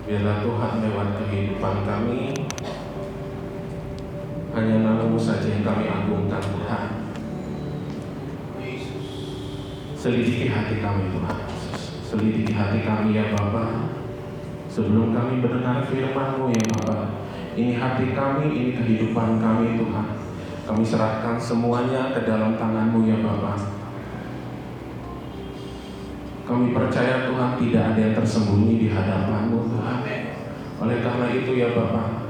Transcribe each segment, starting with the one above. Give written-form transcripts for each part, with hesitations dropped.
Biarlah Tuhan lewat kehidupan kami, hanya nama-Mu saja yang kami agungkan Tuhan. Selidiki hati kami Tuhan Yesus. Selidiki hati kami ya Bapa. Sebelum kami mendengar firman-Mu ya Bapa, ini hati kami, ini kehidupan kami Tuhan. Kami serahkan semuanya ke dalam tangan-Mu ya Bapa. Kami percaya Tuhan tidak ada yang tersembunyi di hadapan-Mu Tuhan. Oleh karena itu ya Bapa,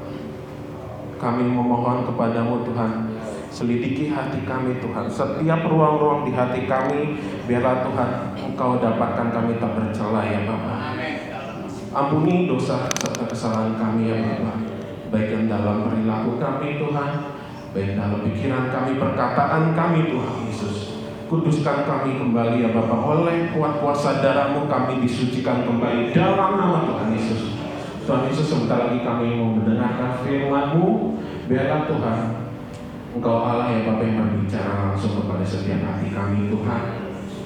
kami memohon kepadamu Tuhan, selidiki hati kami Tuhan. Setiap ruang-ruang di hati kami, biarlah Tuhan Engkau dapatkan kami tak bercela ya Bapa. Ampuni dosa serta kesalahan kami ya Bapa, baik yang dalam perilaku kami Tuhan, baik dalam pikiran kami, perkataan kami Tuhan Yesus. Kuduskan kami kembali ya Bapa, oleh kuat kuasa darah-Mu kami disucikan kembali dalam nama Tuhan Yesus. Tuhan Yesus, sebentar lagi kami mau mendengarkan firman-Mu. Biarlah Tuhan Engkau Allah ya Bapa yang berbicara langsung kepada setiap hati kami Tuhan.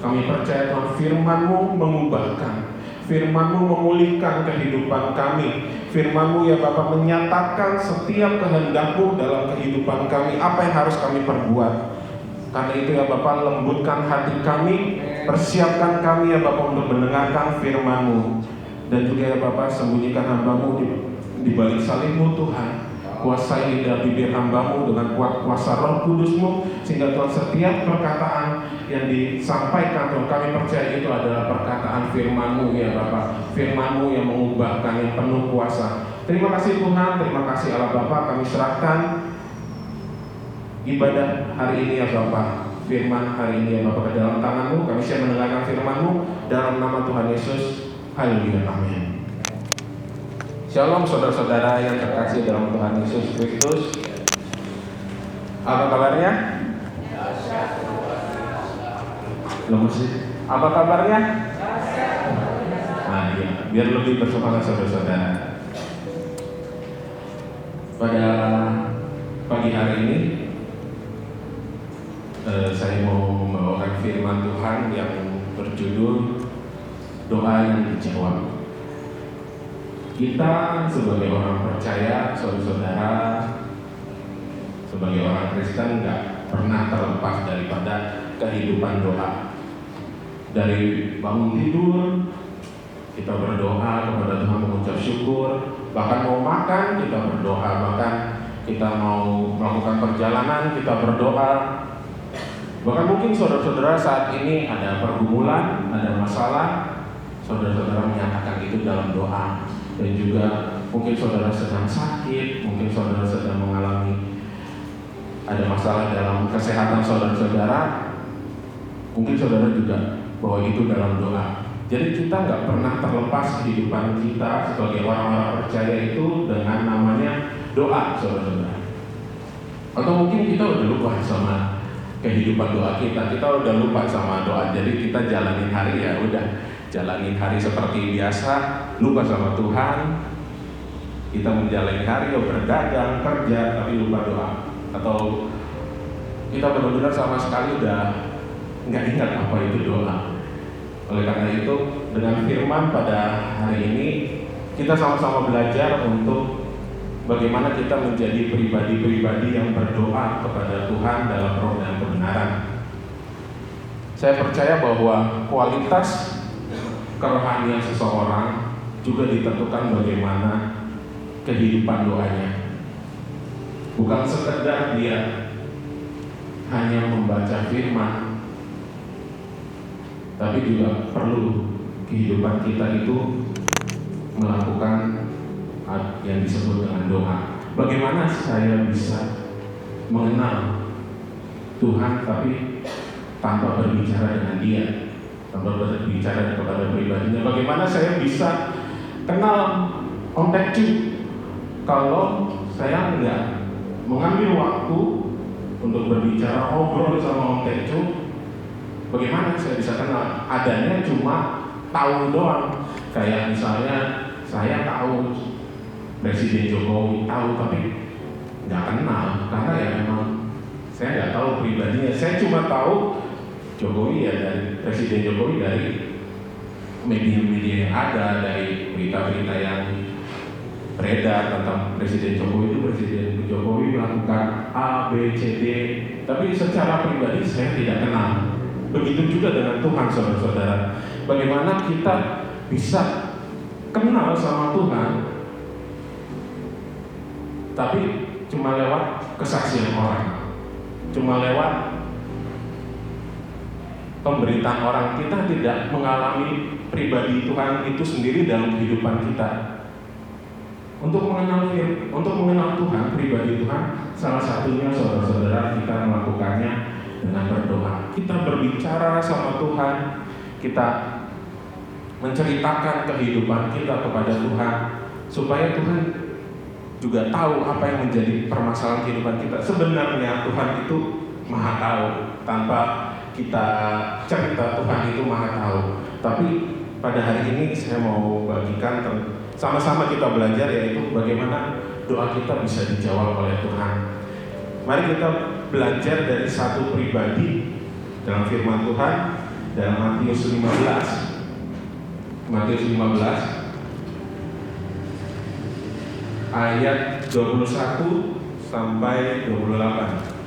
Kami percaya Tuhan firman-Mu mengubahkan, firman-Mu memulihkan kehidupan kami. Firman-Mu ya Bapa menyatakan setiap kehendak-Mu dalam kehidupan kami, apa yang harus kami perbuat. Karena itu ya Bapa, lembutkan hati kami, persiapkan kami ya Bapa untuk mendengarkan firman-Mu. Dan juga ya Bapa, sembunyikan hamba-Mu di balik salib-Mu Tuhan. Kuasai lidah bibir hamba-Mu dengan kuat kuasa Roh Kudus-Mu, sehingga Tuhan setiap perkataan yang disampaikan Tuhan, kami percaya itu adalah perkataan firman-Mu ya Bapa. Firman-Mu yang mengubahkan, yang penuh kuasa. Terima kasih Tuhan, terima kasih Allah Bapa. Kami serahkan ibadah hari ini ya Bapa, firman hari ini ya Bapa ke dalam tangan-Mu. Kami siap mendengarkan firman-Mu dalam nama Tuhan Yesus. Haleluya, amin. Shalom saudara-saudara yang terkasih dalam Tuhan Yesus Kristus. Apa kabarnya? Lemes sih. Apa kabarnya? Nah iya, biar lebih bersemangat saudara-saudara. Pada pagi hari ini saya mau membawakan firman Tuhan yang berjudul doa yang dijawab. Kita sebagai orang percaya, saudara-saudara, sebagai orang Kristen nggak pernah terlepas daripada kehidupan doa. Dari bangun tidur, kita berdoa kepada Tuhan, mengucap syukur. Bahkan mau makan, kita berdoa. Bahkan kita mau melakukan perjalanan, kita berdoa. Bahkan mungkin saudara-saudara saat ini ada pergumulan, ada masalah, saudara-saudara menyatakan itu dalam doa. Dan juga mungkin saudara sedang sakit, mungkin saudara sedang mengalami ada masalah dalam kesehatan saudara-saudara, mungkin saudara juga bawa itu dalam doa. Jadi kita nggak pernah terlepas kehidupan kita sebagai orang-orang percaya itu dengan namanya doa, saudara-saudara. Atau mungkin kita udah lupa sama kehidupan doa kita udah lupa sama doa. Jadi kita jalanin hari ya udah, jalanin hari seperti biasa, lupa sama Tuhan. Kita menjalani hari ya berdagang, kerja, tapi lupa doa. Atau kita benar-benar sama sekali udah nggak ingat apa itu doa. Oleh karena itu, dengan firman pada hari ini, kita sama-sama belajar untuk bagaimana kita menjadi pribadi-pribadi yang berdoa kepada Tuhan dalam roh dan kebenaran. Saya percaya bahwa kualitas kerohanian seseorang juga ditentukan bagaimana kehidupan doanya. Bukan sekedar dia hanya membaca firman, tapi juga perlu kehidupan kita itu melakukan yang disebut dengan doa. Bagaimana saya bisa mengenal Tuhan tapi tanpa berbicara dengan Dia, tanpa berbicara kepada pribadinya? Bagaimana saya bisa kenal Om Tekcu kalau saya enggak mengambil waktu untuk berbicara, ngobrol sama Om Tekcu? Bagaimana saya bisa kenal? Adanya cuma tahu doang. Kayak misalnya saya tahu Presiden Jokowi, tahu tapi nggak kenal, karena ya memang saya nggak tahu pribadinya. Saya cuma tahu Jokowi ya dari Presiden Jokowi dari media-media yang ada, dari berita-berita yang beredar tentang Presiden Jokowi melakukan A, B, C, D, tapi secara pribadi saya tidak kenal. Begitu juga dengan Tuhan, saudara-saudara. Bagaimana kita bisa kenal sama Tuhan, tapi cuma lewat kesaksian orang, cuma lewat pemberitaan orang. Kita tidak mengalami pribadi Tuhan itu sendiri dalam kehidupan kita. Untuk mengenal Tuhan, pribadi Tuhan, salah satunya saudara-saudara kita melakukannya dengan berdoa. Kita berbicara sama Tuhan, kita menceritakan kehidupan kita kepada Tuhan, supaya Tuhan juga tahu apa yang menjadi permasalahan kehidupan kita. Sebenarnya Tuhan itu Maha tahu, tanpa kita cerita Tuhan itu Maha tahu. Tapi pada hari ini saya mau bagikan sama-sama kita belajar, yaitu bagaimana doa kita bisa dijawab oleh Tuhan. Mari kita belajar dari satu pribadi dalam firman Tuhan dalam Matius 15 ayat 21 sampai 28.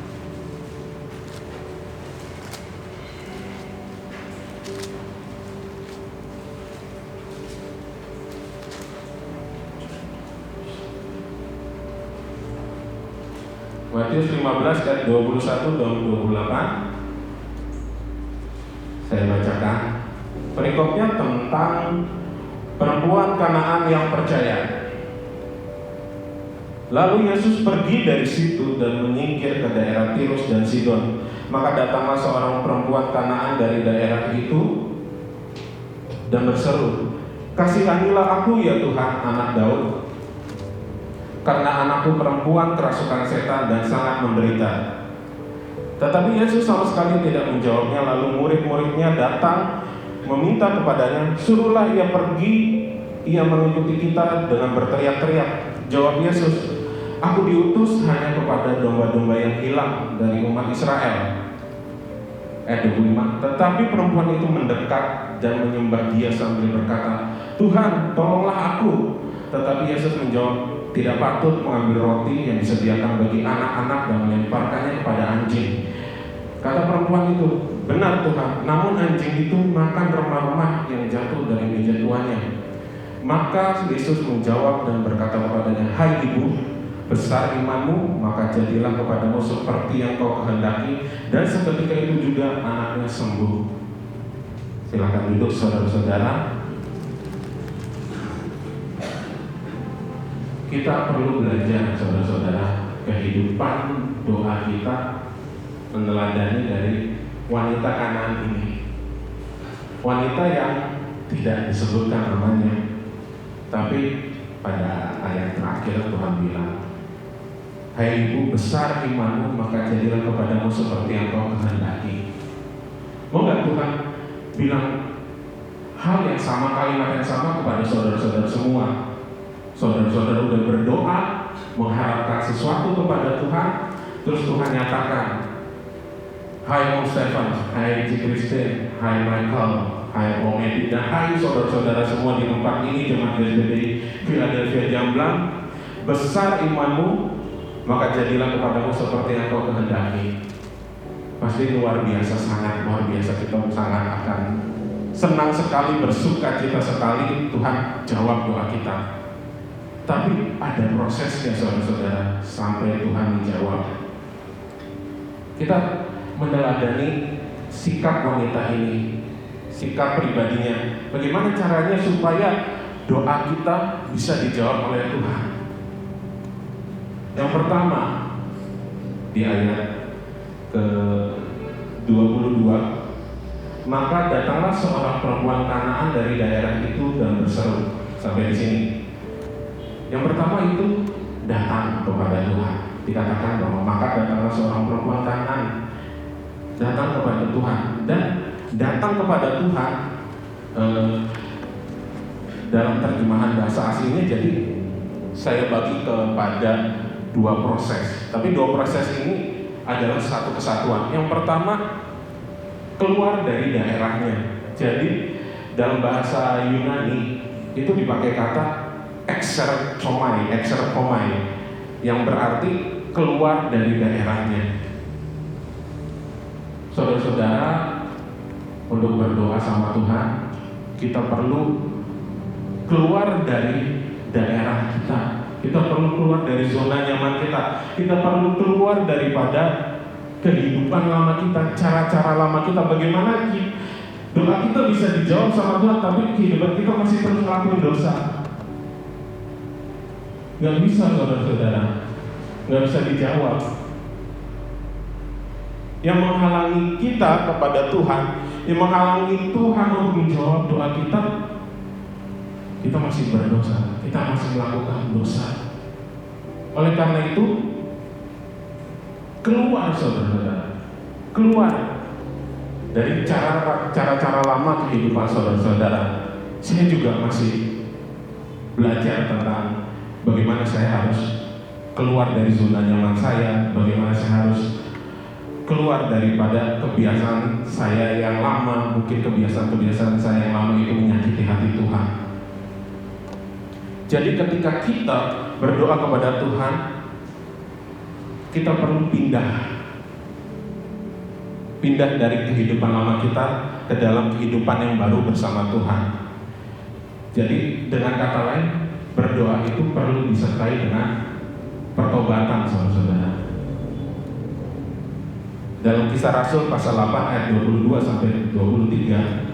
Matius 15 ayat 21 dan 28. Saya bacakan. Perikopnya tentang perempuan Kanaan yang percaya. Lalu Yesus pergi dari situ dan menyingkir ke daerah Tirus dan Sidon. Maka datanglah seorang perempuan Kanaan dari daerah itu dan berseru, "Kasihanilah aku ya Tuhan, anak Daud, karena anakku perempuan kerasukan setan dan sangat menderita." Tetapi Yesus sama sekali tidak menjawabnya. Lalu murid-muridnya datang meminta kepadanya, "Suruhlah ia pergi, ia mengikuti kita," dengan berteriak-teriak. Jawab Yesus, "Aku diutus hanya kepada domba-domba yang hilang dari umat Israel." Ayat 25. Tetapi perempuan itu mendekat dan menyembah Dia sambil berkata, "Tuhan, tolonglah aku." Tetapi Yesus menjawab, "Tidak patut mengambil roti yang disediakan bagi anak-anak dan melemparkannya kepada anjing." Kata perempuan itu, "Benar Tuhan, namun anjing itu makan remah-remah yang jatuh dari meja tuannya." Maka Yesus menjawab dan berkata kepadanya, "Hai ibu, besar imanmu, maka jadilah kepadamu seperti yang kau kehendaki." Dan seketika itu juga anaknya sembuh. Silakan duduk saudara-saudara. Kita perlu belajar saudara-saudara, kehidupan doa kita meneladani dari wanita Kanaan ini. Wanita yang tidak disebutkan namanya, tapi pada ayat terakhir Tuhan bilang, "Hai ibu, besar imanmu, maka jadilah kepadamu seperti yang kau kehendaki." Mau gak Tuhan bilang hal yang sama, kalimat yang sama kepada saudara-saudara semua? Saudara-saudara udah berdoa, mengharapkan sesuatu kepada Tuhan, terus Tuhan nyatakan, "Hai Om Stefan, hai Ci Christine, hai Michael, hai Om Edi, dan hai saudara-saudara semua di tempat ini, jemaat GSBDI Philadelphia Jamblang, besar imanmu, maka jadilah kepadamu seperti yang kau kehendaki." Pasti luar biasa, sangat luar biasa. Kita sangat akan senang sekali, bersuka cita sekali Tuhan jawab doa kita. Tapi ada prosesnya saudara-saudara sampai Tuhan menjawab. Kita meneladani sikap wanita ini, sikap pribadinya. Bagaimana caranya supaya doa kita bisa dijawab oleh Tuhan? Yang pertama, di ayat ke-22, maka datanglah seorang perempuan Kanaan dari daerah itu dan berseru. Sampai di sini. Yang pertama itu datang kepada Tuhan. Dikatakan bahwa maka datanglah seorang perempuan Kanaan datang kepada Tuhan. Dan datang kepada Tuhan dalam terjemahan bahasa aslinya, jadi saya bagi kepada dua proses. Tapi dua proses ini adalah satu kesatuan. Yang pertama, keluar dari daerahnya. Jadi dalam bahasa Yunani itu dipakai kata ekserkomai, yang berarti keluar dari daerahnya. Saudara-saudara, untuk berdoa sama Tuhan, kita perlu keluar dari daerah kita. Kita perlu keluar dari zona nyaman kita. Kita perlu keluar daripada kehidupan lama kita, cara-cara lama kita. Bagaimana doa kita bisa dijawab sama Tuhan, tapi kehidupan kita masih terus ngelakuin dosa? Gak bisa, saudara-saudara. Gak bisa dijawab. Yang menghalangi kita kepada Tuhan, yang menghalangi Tuhan untuk menjawab doa kita masih berdosa, kita masih melakukan dosa. Oleh karena itu, keluar, saudara-saudara, keluar dari cara-cara lama kehidupan saudara-saudara. Saya juga masih belajar tentang bagaimana saya harus keluar dari zona nyaman saya, bagaimana saya harus keluar daripada kebiasaan saya yang lama. Mungkin kebiasaan saya yang lama itu menyakiti hati Tuhan. Jadi ketika kita berdoa kepada Tuhan, kita perlu pindah dari kehidupan lama kita ke dalam kehidupan yang baru bersama Tuhan. Jadi dengan kata lain, berdoa itu perlu disertai dengan pertobatan, saudara-saudara. Dalam Kisah Rasul pasal 8 ayat 22 sampai 23,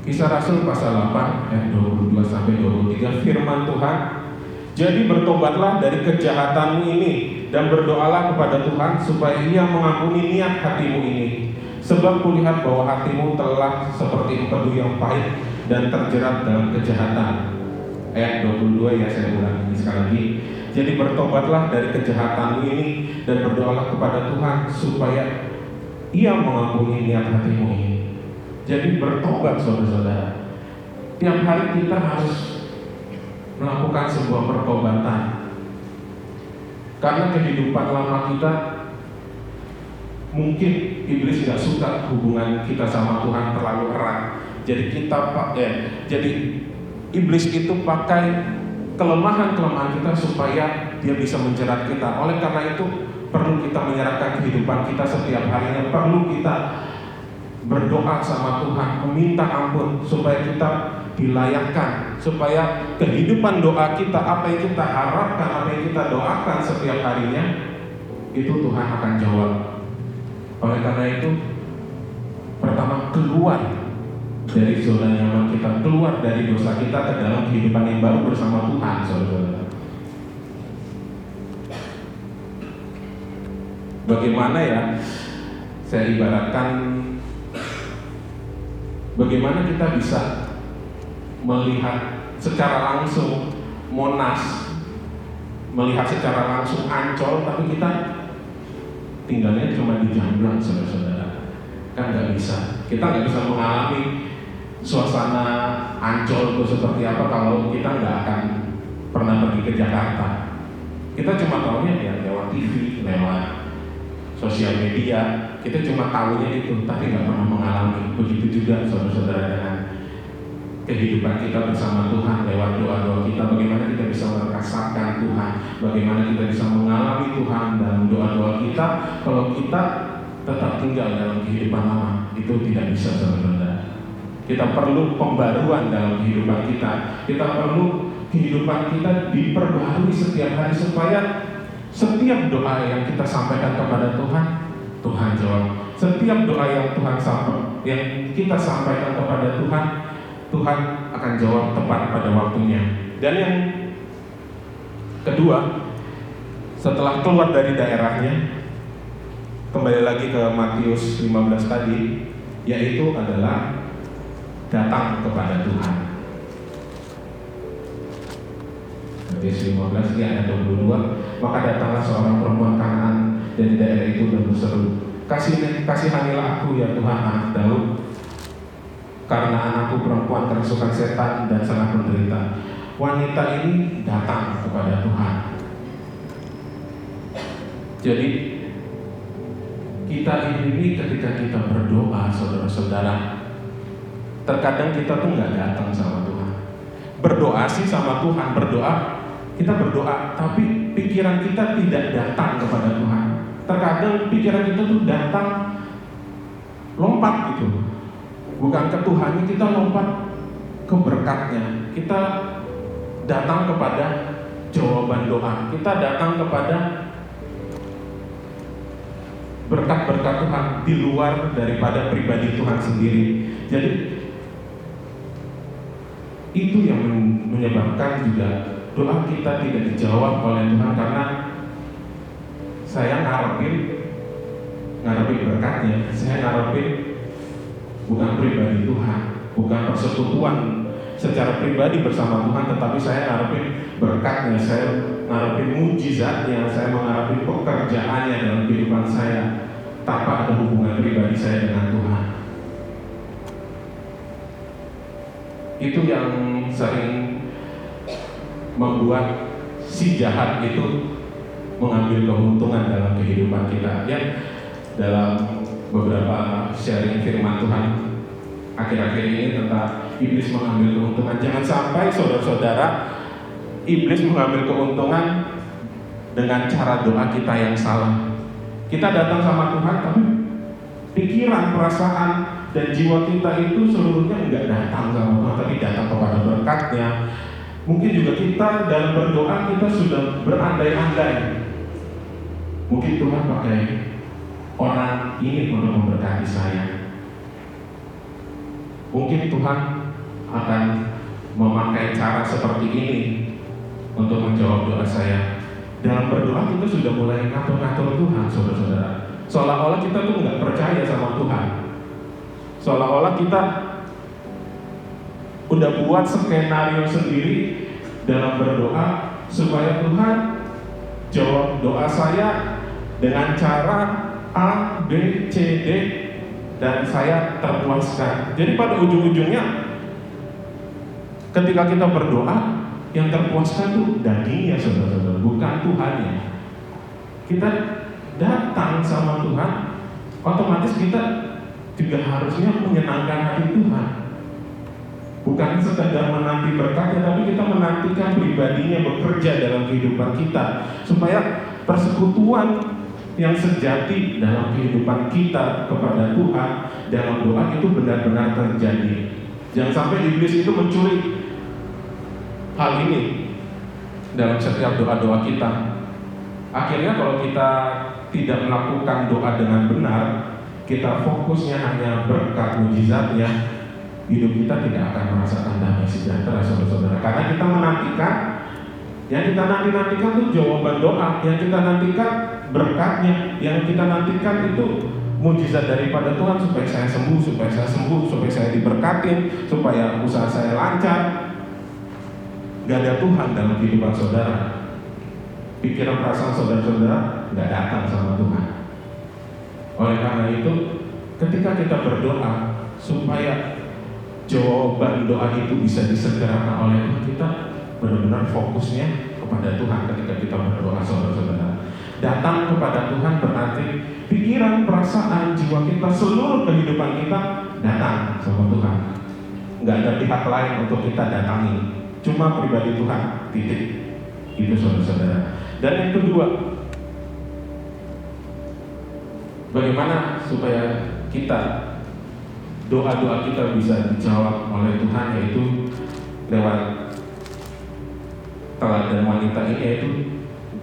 Kisah Rasul pasal 8 ayat 22 sampai 23, firman Tuhan, jadi bertobatlah dari kejahatanmu ini dan berdoalah kepada Tuhan supaya Ia mengampuni niat hatimu ini. Sebab kulihat bahwa hatimu telah seperti empedu yang pahit dan terjerat dalam kejahatan. Ayat 22 ya, saya ulang ini sekali lagi. Jadi bertobatlah dari kejahatanmu ini dan berdoalah kepada Tuhan supaya Ia mengampuni niat hatimu ini. Jadi bertobat, saudara-saudara. Tiap hari kita harus melakukan sebuah pertobatan. Karena kehidupan lama kita, mungkin iblis gak suka hubungan kita sama Tuhan terlalu erat. Jadi iblis itu pakai kelemahan-kelemahan kita supaya dia bisa menjerat kita. Oleh karena itu perlu kita menyerahkan kehidupan kita setiap harinya. Perlu kita berdoa sama Tuhan, meminta ampun supaya kita dilayakkan, supaya kehidupan doa kita, apa yang kita harapkan, apa yang kita doakan setiap harinya, itu Tuhan akan jawab. Oleh karena itu, pertama, keluar dari zona nyaman kita, keluar dari dosa kita ke dalam kehidupan yang baru bersama Tuhan, saudara-saudara. Bagaimana ya, saya ibaratkan, bagaimana kita bisa melihat secara langsung Monas, melihat secara langsung Ancol, tapi kita tinggalnya cuma di Jamblang, saudara-saudara. Kan nggak bisa. Kita nggak bisa mengalami suasana Ancol itu seperti apa kalau kita nggak akan pernah pergi ke Jakarta. Kita cuma tahunya ya lewat TV, lewat sosial media. Kita cuma tahunya itu, tapi nggak pernah mengalami. Begitu juga saudara-saudara dengan kehidupan kita bersama Tuhan lewat doa-doa kita. Bagaimana kita bisa merasakan Tuhan, bagaimana kita bisa mengalami Tuhan dalam doa-doa kita. Kalau kita tetap tinggal dalam kehidupan lama, itu tidak bisa, saudara-saudara. Kita perlu pembaruan dalam kehidupan kita. Kita perlu kehidupan kita diperbarui setiap hari supaya setiap doa yang kita sampaikan kepada Tuhan, Tuhan jawab. Setiap doa yang kita sampaikan kepada Tuhan, Tuhan akan jawab tepat pada waktunya. Dan yang kedua, setelah keluar dari daerahnya, kembali lagi ke Matius 15 tadi, yaitu adalah datang kepada Tuhan. Matius 15 ayat 22, maka datanglah seorang perempuan Kanaan dari daerah itu dan berseru, kasihanilah aku ya Tuhan, anak Daud, karena anakku perempuan kerasukan setan dan sangat menderita. Wanita ini datang kepada Tuhan. Jadi kita ini ketika kita berdoa, saudara-saudara, terkadang kita tuh nggak datang sama Tuhan. Berdoa sih sama Tuhan, kita berdoa, tapi pikiran kita tidak datang kepada Tuhan. Terkadang pikiran kita tuh datang lompat gitu, bukan ke Tuhan, kita lompat ke berkatnya. Kita datang kepada jawaban doa, kita datang kepada berkat-berkat Tuhan di luar daripada pribadi Tuhan sendiri. Jadi itu yang menyebabkan juga doa kita tidak dijawab oleh Tuhan, karena saya ngarepin berkatnya, saya ngarepin bukan pribadi Tuhan, bukan persekutuan secara pribadi bersama Tuhan, tetapi saya ngarepin berkatnya, saya ngarepin mujizatnya, saya mengharapin pekerjaannya dalam kehidupan saya tanpa ada hubungan pribadi saya dengan Tuhan. Itu yang sering membuat si jahat itu mengambil keuntungan dalam kehidupan kita. Ya, dalam beberapa sharing firman Tuhan akhir-akhir ini tentang iblis mengambil keuntungan. Jangan sampai saudara-saudara, iblis mengambil keuntungan dengan cara doa kita yang salah. Kita datang sama Tuhan, tapi pikiran, perasaan, dan jiwa kita itu seluruhnya enggak datang sama Tuhan, tapi datang kepada berkatnya. Mungkin juga kita dalam berdoa kita sudah berandai-andai, mungkin Tuhan pakai orang ini untuk memberkati saya. Mungkin Tuhan akan memakai cara seperti ini untuk menjawab doa saya. Dalam berdoa kita sudah mulai ngatur-ngatur Tuhan, saudara-saudara. Seolah-olah kita tuh nggak percaya sama Tuhan. Seolah-olah kita udah buat skenario sendiri dalam berdoa supaya Tuhan jawab doa saya dengan cara A, B, C, D, dan saya terpuaskan. Jadi pada ujung-ujungnya ketika kita berdoa, yang terpuaskan tuh dagingnya, saudara-saudara, bukan Tuhannya. Kita datang sama Tuhan, otomatis kita juga harusnya menyenangkan hati Tuhan. Bukan sekadar menanti berkatnya, tapi kita menantikan pribadinya bekerja dalam kehidupan kita, supaya persekutuan yang sejati dalam kehidupan kita kepada Tuhan dalam doa itu benar-benar terjadi. Jangan sampai iblis itu mencuri hal ini dalam setiap doa-doa kita. Akhirnya kalau kita tidak melakukan doa dengan benar, kita fokusnya hanya berkat mujizatnya, hidup kita tidak akan merasakan damai sejahtera, saudara-saudara. Karena kita menantikan, yang kita nantikan itu jawaban doa, yang kita nantikan berkatnya, yang kita nantikan itu mujizat daripada Tuhan, supaya saya sembuh, supaya saya diberkatin, supaya usaha saya lancar. Gak ada Tuhan dalam kehidupan saudara. Pikiran perasaan saudara-saudara gak datang sama Tuhan. Oleh karena itu, ketika kita berdoa supaya jawaban doa itu bisa disegerakan oleh Tuhan, kita benar-benar fokusnya kepada Tuhan ketika kita berdoa, saudara-saudara. Datang kepada Tuhan berarti pikiran, perasaan, jiwa kita, seluruh kehidupan kita datang sama Tuhan. Gak ada pihak lain untuk kita datangi, cuma pribadi Tuhan, titik. Itu, saudara-saudara. Dan yang kedua, bagaimana supaya kita, doa-doa kita bisa dijawab oleh Tuhan, yaitu lewat teladan wanita ini, yaitu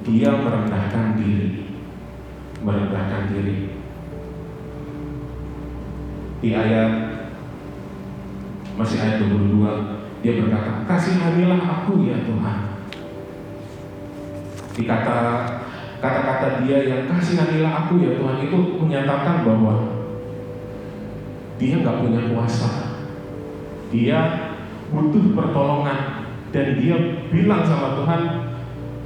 dia merendahkan diri. Di ayat 22, dia berkata, kasihanilah aku ya Tuhan. Di kata-kata dia yang kasihanilah aku ya Tuhan itu menyatakan bahwa dia nggak punya kuasa, dia butuh pertolongan, dan dia bilang sama Tuhan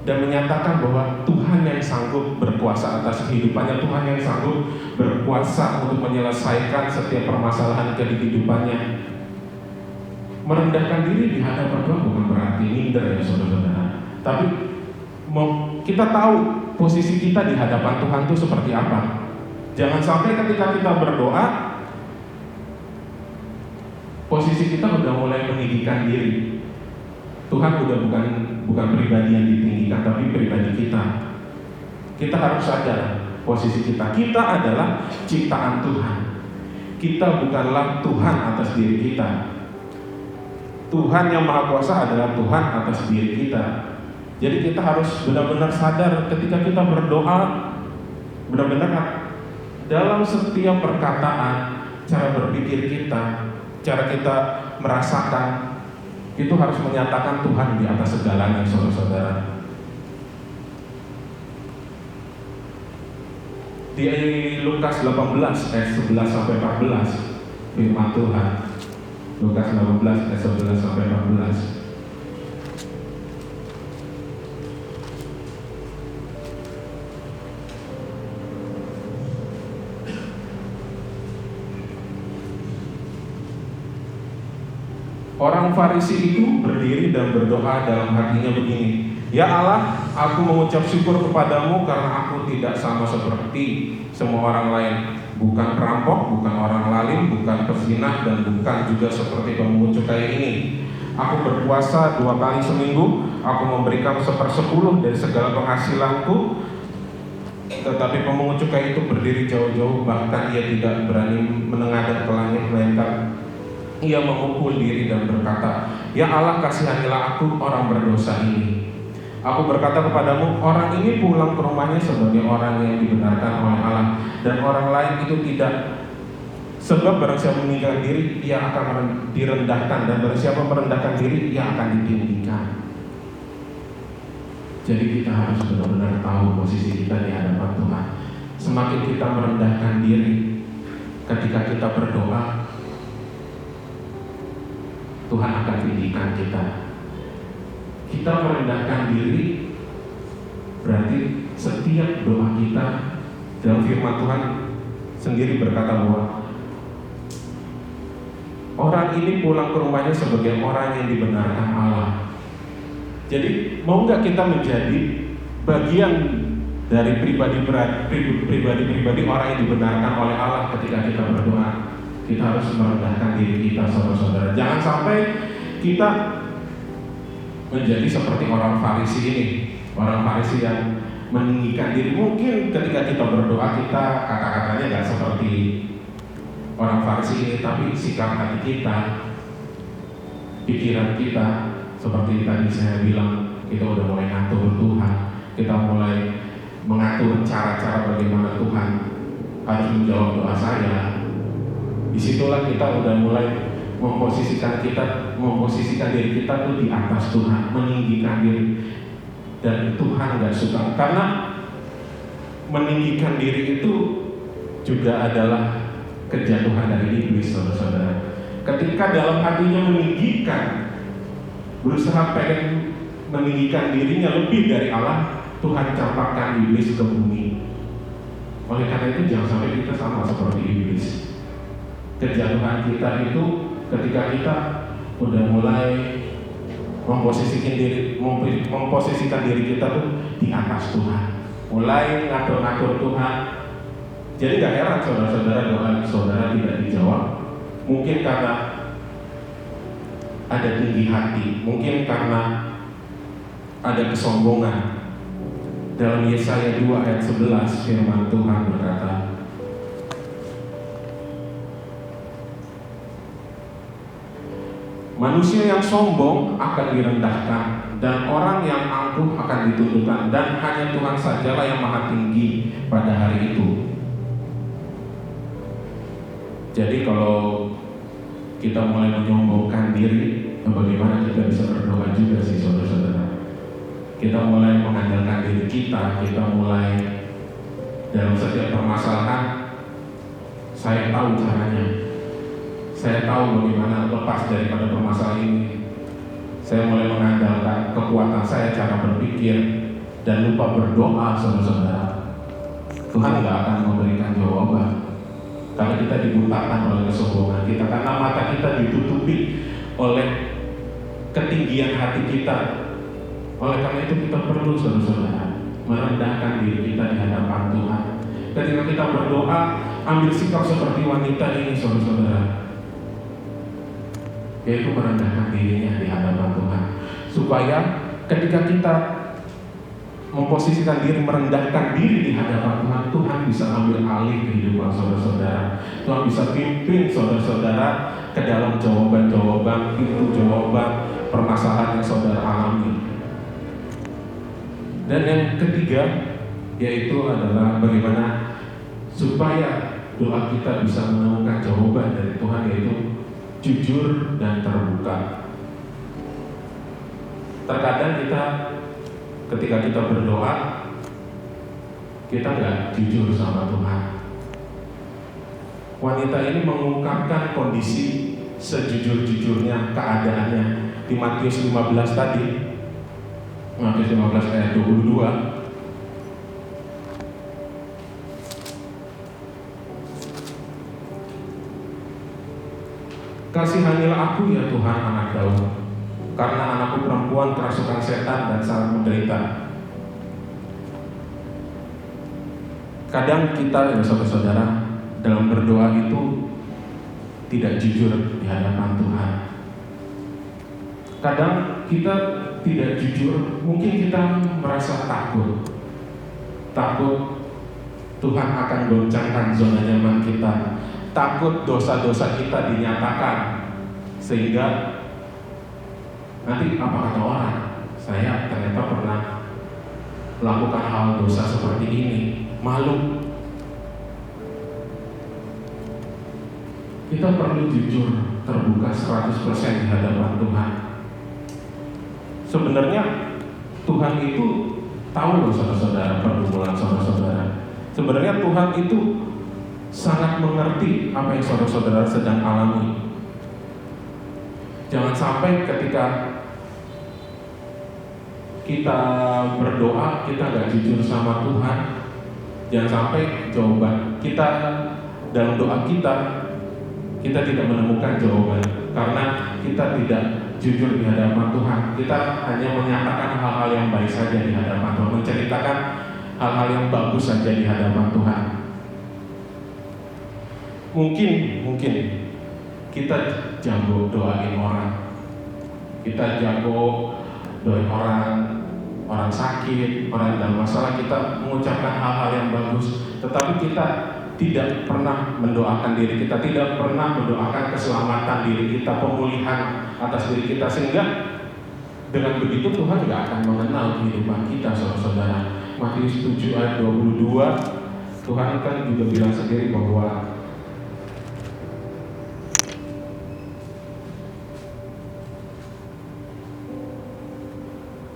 dan menyatakan bahwa Tuhan yang sanggup berkuasa atas kehidupannya, Tuhan yang sanggup berkuasa untuk menyelesaikan setiap permasalahan kehidupannya. Merendahkan diri di hadapan Tuhan bukan berarti minder ya saudara-saudara, tapi kita tahu posisi kita di hadapan Tuhan itu seperti apa. Jangan sampai ketika kita berdoa, posisi kita udah mulai meninggikan diri. Tuhan udah bukan pribadi yang ditinggikan, tapi pribadi kita. Kita harus sadar posisi kita. Kita adalah ciptaan Tuhan. Kita bukanlah Tuhan atas diri kita. Tuhan yang Maha Kuasa adalah Tuhan atas diri kita. Jadi kita harus benar-benar sadar ketika kita berdoa, benar-benar dalam setiap perkataan, cara berpikir kita, cara kita merasakan, itu harus menyatakan Tuhan di atas segalanya, saudara-saudara. Di Lukas 18 ayat 11 sampai 14 firman Tuhan. Lukas 18 ayat 11 sampai 14. Orang Farisi itu berdiri dan berdoa dalam hatinya begini, "Ya Allah, aku mengucap syukur kepadamu karena aku tidak sama seperti semua orang lain, bukan perampok, bukan orang lalim, bukan pezina, dan bukan juga seperti pemungut cukai ini. Aku berpuasa 2 kali seminggu, aku memberikan 1/10 dari segala penghasilanku." Tetapi pemungut cukai itu berdiri jauh-jauh, bahkan ia tidak berani menengadah ke langit, melainkan ia memukul diri dan berkata, "Ya Allah, kasihanilah aku orang berdosa ini." Aku berkata kepadamu, orang ini pulang ke rumahnya sebagai orang yang dibenarkan oleh Allah, dan orang lain itu tidak. Sebab barang siapa meninggikan diri, ia akan direndahkan, dan barang siapa merendahkan diri, ia akan ditinggikan. Jadi kita harus benar-benar tahu posisi kita di hadapan Tuhan. Semakin kita merendahkan diri ketika kita berdoa, Tuhan akan tinggikan kita. Kita merendahkan diri berarti setiap doa kita, dalam firman Tuhan sendiri berkata bahwa orang ini pulang ke rumahnya sebagai orang yang dibenarkan Allah. Jadi mau nggak kita menjadi bagian dari pribadi orang yang dibenarkan oleh Allah ketika kita berdoa? Kita harus merendahkan diri kita, saudara-saudara. Jangan sampai kita menjadi seperti orang Farisi ini. Orang Farisi yang meninggikan diri. Mungkin ketika kita berdoa, kita kata-katanya nggak seperti orang Farisi ini, tapi sikap hati kita, pikiran kita, seperti tadi saya bilang, kita udah mulai ngatur Tuhan. Kita mulai mengatur cara-cara bagaimana Tuhan harus menjawab doa saya. Disitulah kita udah mulai memposisikan diri kita tuh di atas Tuhan, meninggikan diri. Dan Tuhan gak suka, karena meninggikan diri itu juga adalah kejatuhan dari iblis, saudara-saudara. Ketika dalam hatinya meninggikan, berusaha pengen meninggikan dirinya lebih dari Allah, Tuhan campakkan iblis ke bumi. Oleh karena itu jangan sampai kita sama seperti iblis. Kejatuhan kita itu ketika kita udah mulai memposisikan diri kita tuh di atas Tuhan, mulai ngatur-ngatur Tuhan. Jadi gak heran saudara-saudara doa saudara tidak dijawab. Mungkin karena ada tinggi hati, mungkin karena ada kesombongan. Dalam Yesaya 2 ayat 11 firman Tuhan berkata, "Manusia yang sombong akan direndahkan, dan orang yang angkuh akan ditundukkan, dan hanya Tuhan sajalah yang maha tinggi pada hari itu." Jadi kalau kita mulai menyombongkan diri, bagaimana kita bisa berdoa juga sih saudara-saudara? Kita mulai mengandalkan diri kita mulai dalam setiap permasalahan, saya tahu caranya. Saya tahu bagaimana lepas daripada permasalahan ini. Saya mulai mengandalkan kekuatan saya, cara berpikir, dan lupa berdoa, saudara-saudara. Tuhan tidak akan memberikan jawaban. Karena kita dibutakan oleh kesombongan kita, karena mata kita ditutupi oleh ketinggian hati kita. Oleh karena itu kita perlu, saudara-saudara, merendahkan diri kita di hadapan Tuhan. Ketika kita berdoa, ambil sikap seperti wanita ini, saudara-saudara, yaitu merendahkan dirinya di hadapan Tuhan, supaya ketika kita memposisikan diri, merendahkan diri di hadapan Tuhan, Tuhan bisa ambil alih kehidupan saudara-saudara. Tuhan bisa pimpin saudara-saudara ke dalam jawaban-jawaban, itu jawaban permasalahan yang saudara alami. Dan yang ketiga, yaitu adalah bagaimana supaya doa kita bisa menemukan jawaban dari Tuhan, yaitu jujur dan terbuka. Terkadang kita ketika kita berdoa, kita nggak jujur sama Tuhan. Wanita ini mengungkapkan kondisi sejujur-jujurnya keadaannya di Matius 15 tadi, Matius 15 ayat 22. Kasihanilah aku ya Tuhan, anak Daud, karena anakku perempuan kerasukan setan dan sangat menderita. Kadang kita ya saudara-saudara dalam berdoa itu tidak jujur di hadapan Tuhan. Kadang kita tidak jujur, mungkin kita merasa takut Tuhan akan goncangkan zona nyaman kita, takut dosa-dosa kita dinyatakan, sehingga nanti apa kata orang, saya ternyata pernah melakukan hal dosa seperti ini, malu. Kita perlu jujur, terbuka 100% di hadapan Tuhan. Sebenarnya Tuhan itu tahu loh saudara-saudara, pergumulan saudara-saudara. Sebenarnya Tuhan itu sangat mengerti apa yang saudara-saudara sedang alami. Jangan sampai ketika kita berdoa, kita gak jujur sama Tuhan. Jangan sampai jawaban kita dalam doa kita tidak menemukan jawaban, karena kita tidak jujur di hadapan Tuhan. Kita hanya menyatakan hal-hal yang baik saja di hadapan Tuhan, menceritakan hal-hal yang bagus saja di hadapan Tuhan. Mungkin kita jago doain orang, kita jago doain orang sakit, orang dalam masalah, kita mengucapkan hal-hal yang bagus, tetapi kita tidak pernah mendoakan diri kita, tidak pernah mendoakan keselamatan diri kita, pemulihan atas diri kita, sehingga dengan begitu Tuhan gak akan mengenal kehidupan kita, saudara-saudara. Matius 7 ayat 22, Tuhan kan juga bilang sendiri bahwa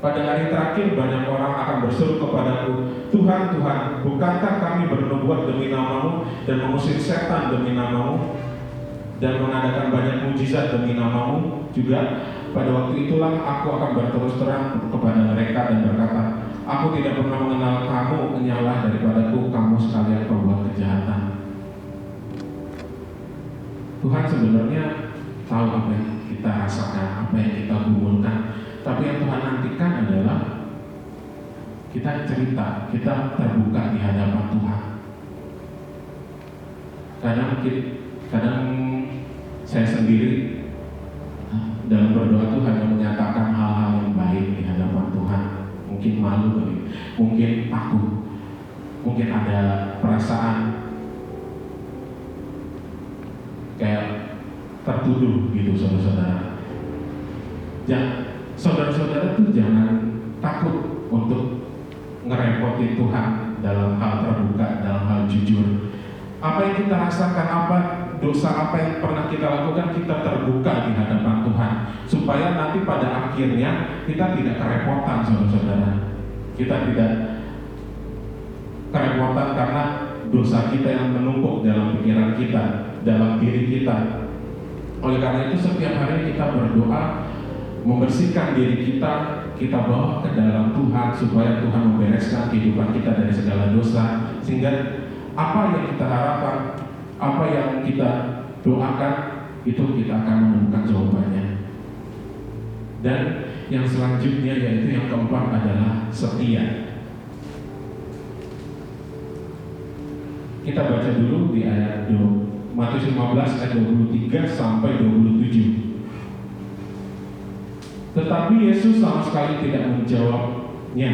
pada hari terakhir banyak orang akan berseru kepadaku, Tuhan, Tuhan, bukankah kami bernubuat demi nama-Mu dan mengusir setan demi nama-Mu dan mengadakan banyak mujizat demi nama-Mu juga? Pada waktu itulah aku akan berterus terang kepada mereka dan berkata, aku tidak pernah mengenal kamu, menyalah daripadaku kamu sekalian pembuat kejahatan. Tuhan sebenarnya tahu apa yang kita rasakan, apa yang kita gumulkan. Tapi yang Tuhan nantikan adalah kita cerita, kita terbuka di hadapan Tuhan. Kadang saya sendiri dalam berdoa itu hanya menyatakan hal-hal yang baik di hadapan Tuhan. Mungkin malu, mungkin takut, mungkin ada perasaan kayak tertuduh gitu, saudara-saudara. Saudara-saudara tuh jangan takut untuk ngerepotin Tuhan dalam hal terbuka, dalam hal jujur. Apa yang kita rasakan, dosa apa yang pernah kita lakukan, kita terbuka di hadapan Tuhan, supaya nanti pada akhirnya kita tidak kerepotan, saudara-saudara. Kita tidak kerepotan karena dosa kita yang menumpuk dalam pikiran kita, dalam diri kita. Oleh karena itu setiap hari kita berdoa, membersihkan diri kita bawa ke dalam Tuhan, supaya Tuhan membereskan kehidupan kita dari segala dosa, sehingga apa yang kita harapkan, apa yang kita doakan, itu kita akan menemukan jawabannya. Dan yang selanjutnya, yaitu yang keempat, adalah setia. Kita baca dulu di ayat Matius 15 ayat 23 sampai 27. Tetapi Yesus sama sekali tidak menjawabnya.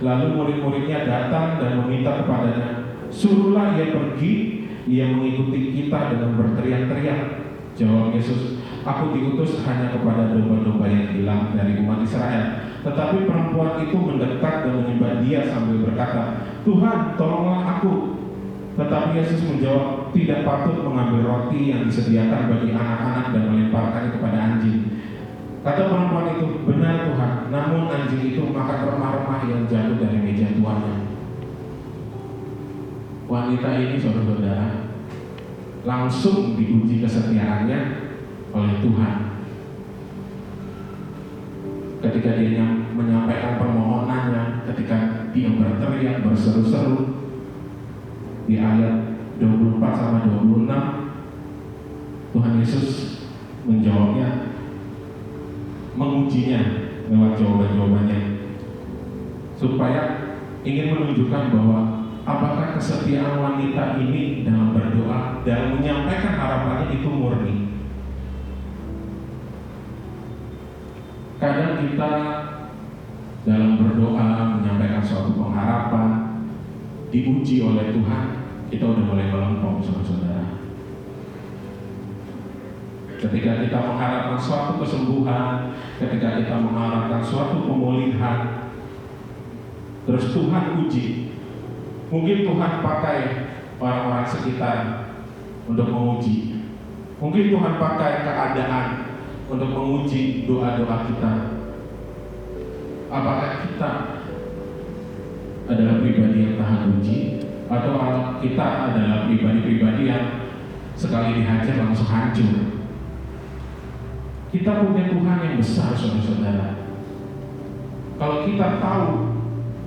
Lalu murid-muridnya datang dan meminta kepadanya, suruhlah ia pergi, ia mengikuti kita dengan berteriak-teriak. Jawab Yesus, aku diutus hanya kepada domba-domba yang hilang dari umat Israel. Tetapi perempuan itu mendekat dan menyembah dia sambil berkata, Tuhan, tolonglah aku. Tetapi Yesus menjawab, tidak patut mengambil roti yang disediakan bagi anak-anak dan melemparkannya kepada anjing. Kata perempuan itu, benar Tuhan, namun anjing itu makan remah-remah yang jatuh dari meja tuannya. Wanita ini, saudara-saudara, langsung diuji kesetiaannya oleh Tuhan. Ketika dia menyampaikan permohonannya, ketika dia berteriak, berseru-seru, di ayat 24 sama 26, Tuhan Yesus menjawabnya, mengujinya lewat jawaban-jawabannya, supaya ingin menunjukkan bahwa apakah kesetiaan wanita ini dalam berdoa, dalam menyampaikan harapannya itu murni. Kadang kita dalam berdoa menyampaikan suatu pengharapan diuji oleh Tuhan, kita udah mulai melempem, saudara-saudara. Ketika kita mengharapkan suatu kesembuhan, ketika kita mengharapkan suatu pemulihan, terus Tuhan uji. Mungkin Tuhan pakai orang-orang sekitar untuk menguji. Mungkin Tuhan pakai keadaan untuk menguji doa-doa kita. Apakah kita adalah pribadi yang tahan uji, atau kita adalah pribadi-pribadi yang sekali dihajar langsung hancur? Kita punya Tuhan yang besar, saudara-saudara. Kalau kita tahu,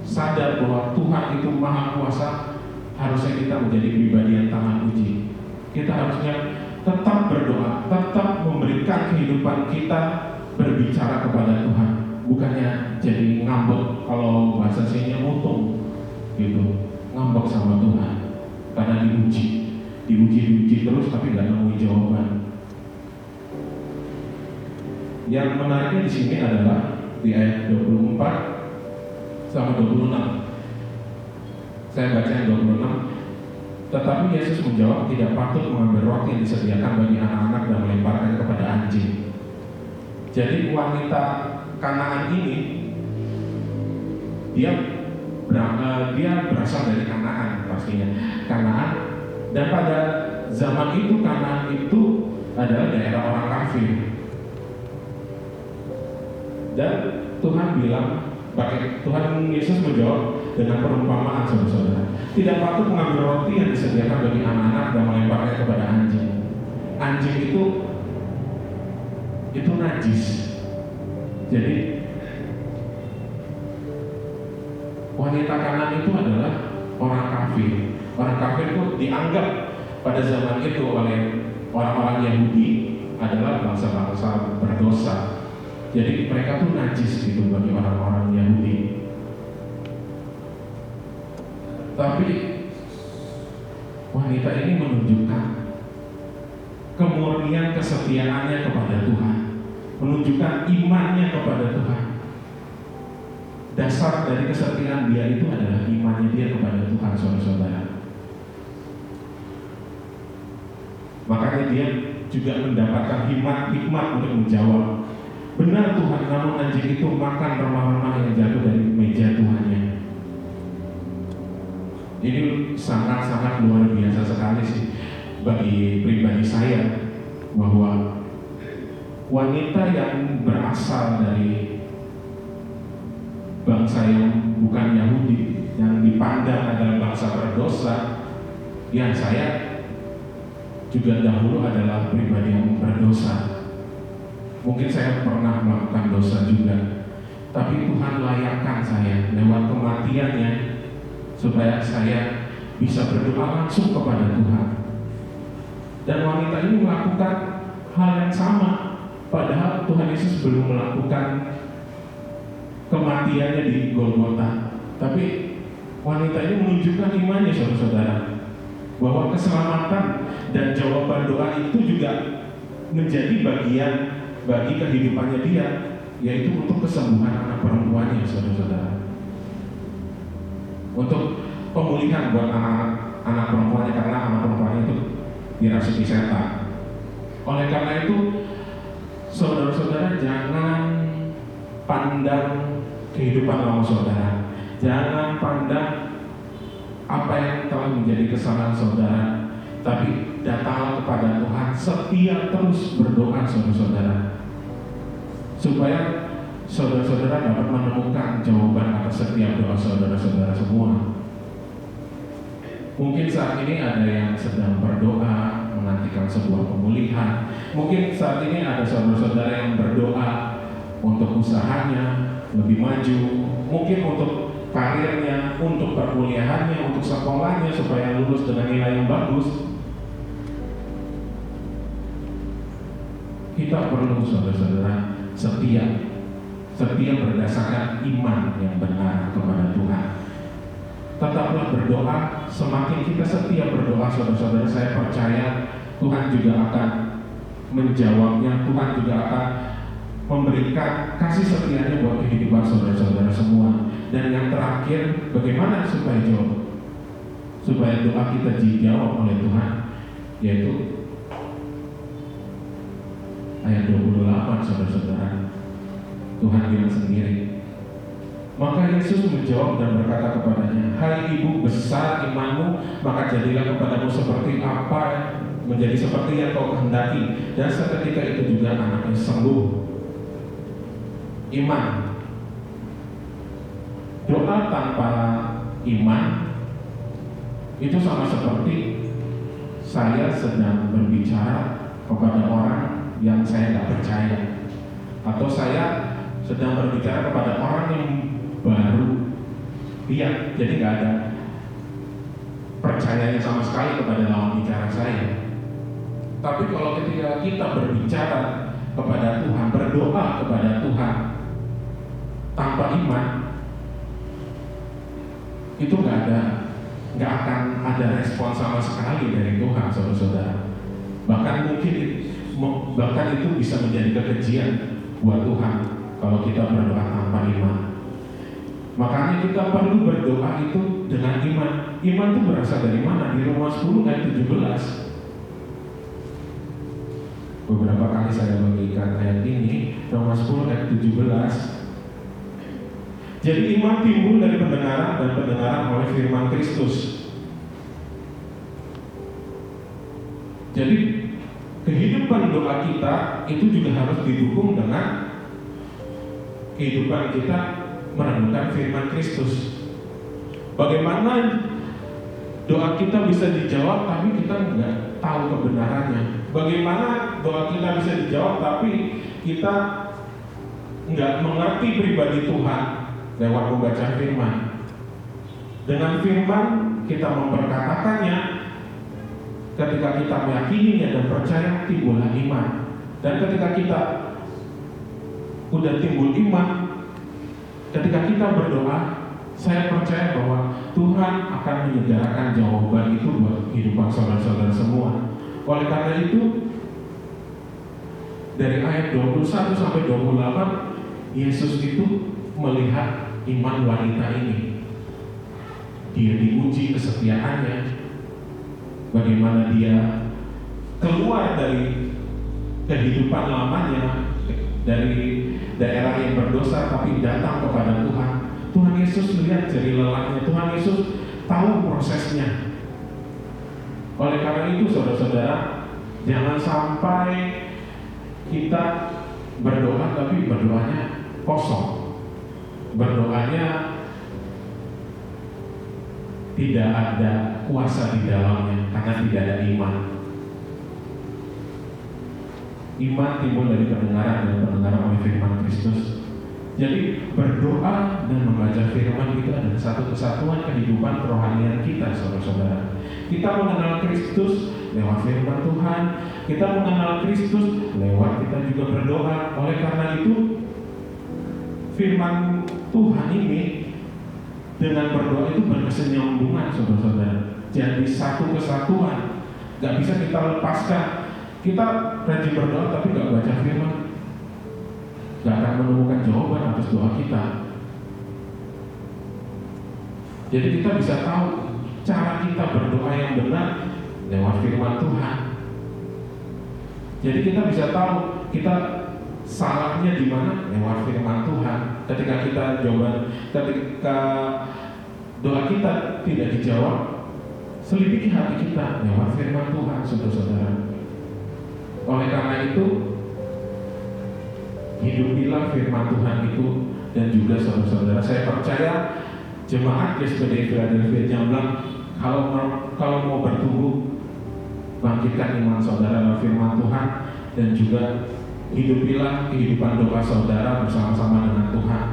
sadar bahwa Tuhan itu maha kuasa, harusnya kita menjadi pribadi yang tahan uji. Kita harusnya tetap berdoa, tetap memberikan kehidupan kita berbicara kepada Tuhan, bukannya jadi ngambek, kalau bahasa sininya mutung gitu, ngambek sama Tuhan karena diuji terus tapi nggak nemu jawaban. Yang menariknya di sini adalah di ayat 24 sama 26. Saya baca yang 26. Tetapi Yesus menjawab, tidak patut mengambil roti yang disediakan bagi anak-anak dan melemparkannya kepada anjing. Jadi wanita Kanaan ini dia berasal dari Kanaan, pastinya Kanaan, dan pada zaman itu Kanaan itu adalah daerah orang kafir. Dan Tuhan Yesus menjawab dengan perumpamaan, saudara-saudara, tidak patut mengambil roti yang disediakan bagi anak-anak dan melemparkannya kepada anjing. Anjing itu najis. Jadi wanita Kanaan itu adalah orang kafir. Orang kafir itu dianggap pada zaman itu oleh orang-orang Yahudi adalah bangsa-bangsa berdosa. Jadi mereka tuh najis gitu bagi orang-orang Yahudi. Tapi wanita ini menunjukkan kemurnian kesetiaannya kepada Tuhan, menunjukkan imannya kepada Tuhan. Dasar dari kesetiaan dia itu adalah imannya dia kepada Tuhan, saudara-saudara. Makanya dia juga mendapatkan hikmat untuk menjawab, benar Tuhan, namun anjing itu makan remah-remah yang jatuh dari meja Tuhannya. Ini sangat-sangat luar biasa sekali sih bagi pribadi saya, bahwa wanita yang berasal dari bangsa yang bukan Yahudi, yang dipandang adalah bangsa berdosa, yang saya juga dahulu adalah pribadi yang berdosa. Mungkin saya pernah melakukan dosa juga, tapi Tuhan layakkan saya lewat kematiannya supaya saya bisa berdoa langsung kepada Tuhan. Dan wanita ini melakukan hal yang sama, padahal Tuhan Yesus belum melakukan kematiannya di Golgota. Tapi wanita ini menunjukkan imannya, saudara-saudara, bahwa keselamatan dan jawaban doa itu juga menjadi bagian bagi kehidupannya dia, yaitu untuk kesembuhan anak perempuannya, saudara-saudara. Untuk pemulihan buat anak perempuannya, karena anak perempuannya itu dirasuki setan. Oleh karena itu, saudara-saudara, jangan pandang kehidupan lama saudara, jangan pandang apa yang telah menjadi kesalahan saudara, tapi datanglah kepada Tuhan, setia terus berdoa, saudara-saudara, supaya saudara-saudara dapat menemukan jawaban atas setiap doa saudara-saudara semua. Mungkin saat ini ada yang sedang berdoa menantikan sebuah pemulihan. Mungkin saat ini ada saudara-saudara yang berdoa untuk usahanya lebih maju, mungkin untuk karirnya, untuk perkuliahannya, untuk sekolahnya supaya lulus dengan nilai yang bagus. Kita perlu, saudara-saudara, setia berdasarkan iman yang benar kepada Tuhan. Tetaplah berdoa. Semakin kita setia berdoa, saudara-saudara, saya percaya Tuhan juga akan menjawabnya. Tuhan juga akan memberikan kasih setianya buat kehidupan saudara-saudara semua. Dan yang terakhir, bagaimana supaya doa kita dijawab oleh Tuhan, yaitu ayat 28, saudara-saudara. Tuhan bilang sendiri, maka Yesus menjawab dan berkata kepadanya, hai ibu, besar imanmu, maka jadilah kepadamu seperti apa menjadi seperti yang kau kehendaki. Dan seketika itu juga anaknya sembuh. Iman. Doa tanpa iman itu sama seperti saya sedang berbicara kepada orang yang saya tidak percaya, atau saya sedang berbicara kepada orang yang baru lihat, jadi nggak ada percayanya sama sekali kepada lawan bicara saya. Tapi kalau ketika kita berbicara kepada Tuhan, berdoa kepada Tuhan tanpa iman, itu nggak akan ada respon sama sekali dari Tuhan, saudara-saudara. Bahkan itu bisa menjadi kekejian buat Tuhan kalau kita berdoa tanpa iman. Makanya kita perlu berdoa itu dengan iman. Iman itu berasal dari mana? Di Roma 10 ayat 17. Beberapa kali saya bagikan ayat ini, Roma 10 ayat 17. Jadi iman timbul dari pendengaran, dan pendengaran oleh firman Kristus. Jadi kehidupan doa kita itu juga harus didukung dengan kehidupan kita merenungkan firman Kristus. Bagaimana doa kita bisa dijawab tapi kita nggak tahu kebenarannya? Bagaimana doa kita bisa dijawab tapi kita nggak mengerti pribadi Tuhan lewat membaca firman? Dengan firman kita memperkatakannya, ketika kita meyakininya dan percaya, timbullah iman. Dan ketika kita udah timbul iman, ketika kita berdoa, saya percaya bahwa Tuhan akan menyediakan jawaban itu buat kehidupan saudara-saudara semua. Oleh karena itu, dari ayat 21 sampai 28, Yesus itu melihat iman wanita ini. Dia diuji kesetiaannya, bagaimana dia keluar dari kehidupan lamanya, dari daerah yang berdosa, tapi datang kepada Tuhan. Tuhan Yesus melihat jari lelahnya. Tuhan Yesus tahu prosesnya. Oleh karena itu, saudara-saudara, jangan sampai kita berdoa tapi berdoanya kosong, berdoanya tidak ada kuasa di dalamnya karena tidak ada iman. Iman timbul dari pendengaran, dan pendengaran oleh firman Kristus. Jadi berdoa dan membaca firman itu adalah satu kesatuan kehidupan kerohanian kita, saudara-saudara. Kita mengenal Kristus lewat firman Tuhan. Kita mengenal Kristus lewat kita juga berdoa. Oleh karena itu, firman Tuhan ini dengan berdoa itu berkesinambungan, saudara-saudara. jadi satu kesatuan. Gak bisa kita lepaskan. Kita rajin berdoa tapi gak baca firman, gak akan menemukan jawaban atas doa kita. Jadi kita bisa tahu cara kita berdoa yang benar lewat firman Tuhan. Jadi kita bisa tahu kita salahnya di mana lewat firman Tuhan. Ketika doa kita tidak dijawab, selidiki hati kita lewat firman Tuhan, saudara-saudara. Oleh karena itu, hidupilah firman Tuhan itu. Dan juga saudara-saudara, saya percaya jemaat GSPDI Philadelphia Jamblang kalau mau bertumbuh, bangkitkan iman saudara dalam firman Tuhan, dan juga hidupilah kehidupan doa saudara bersama-sama dengan Tuhan.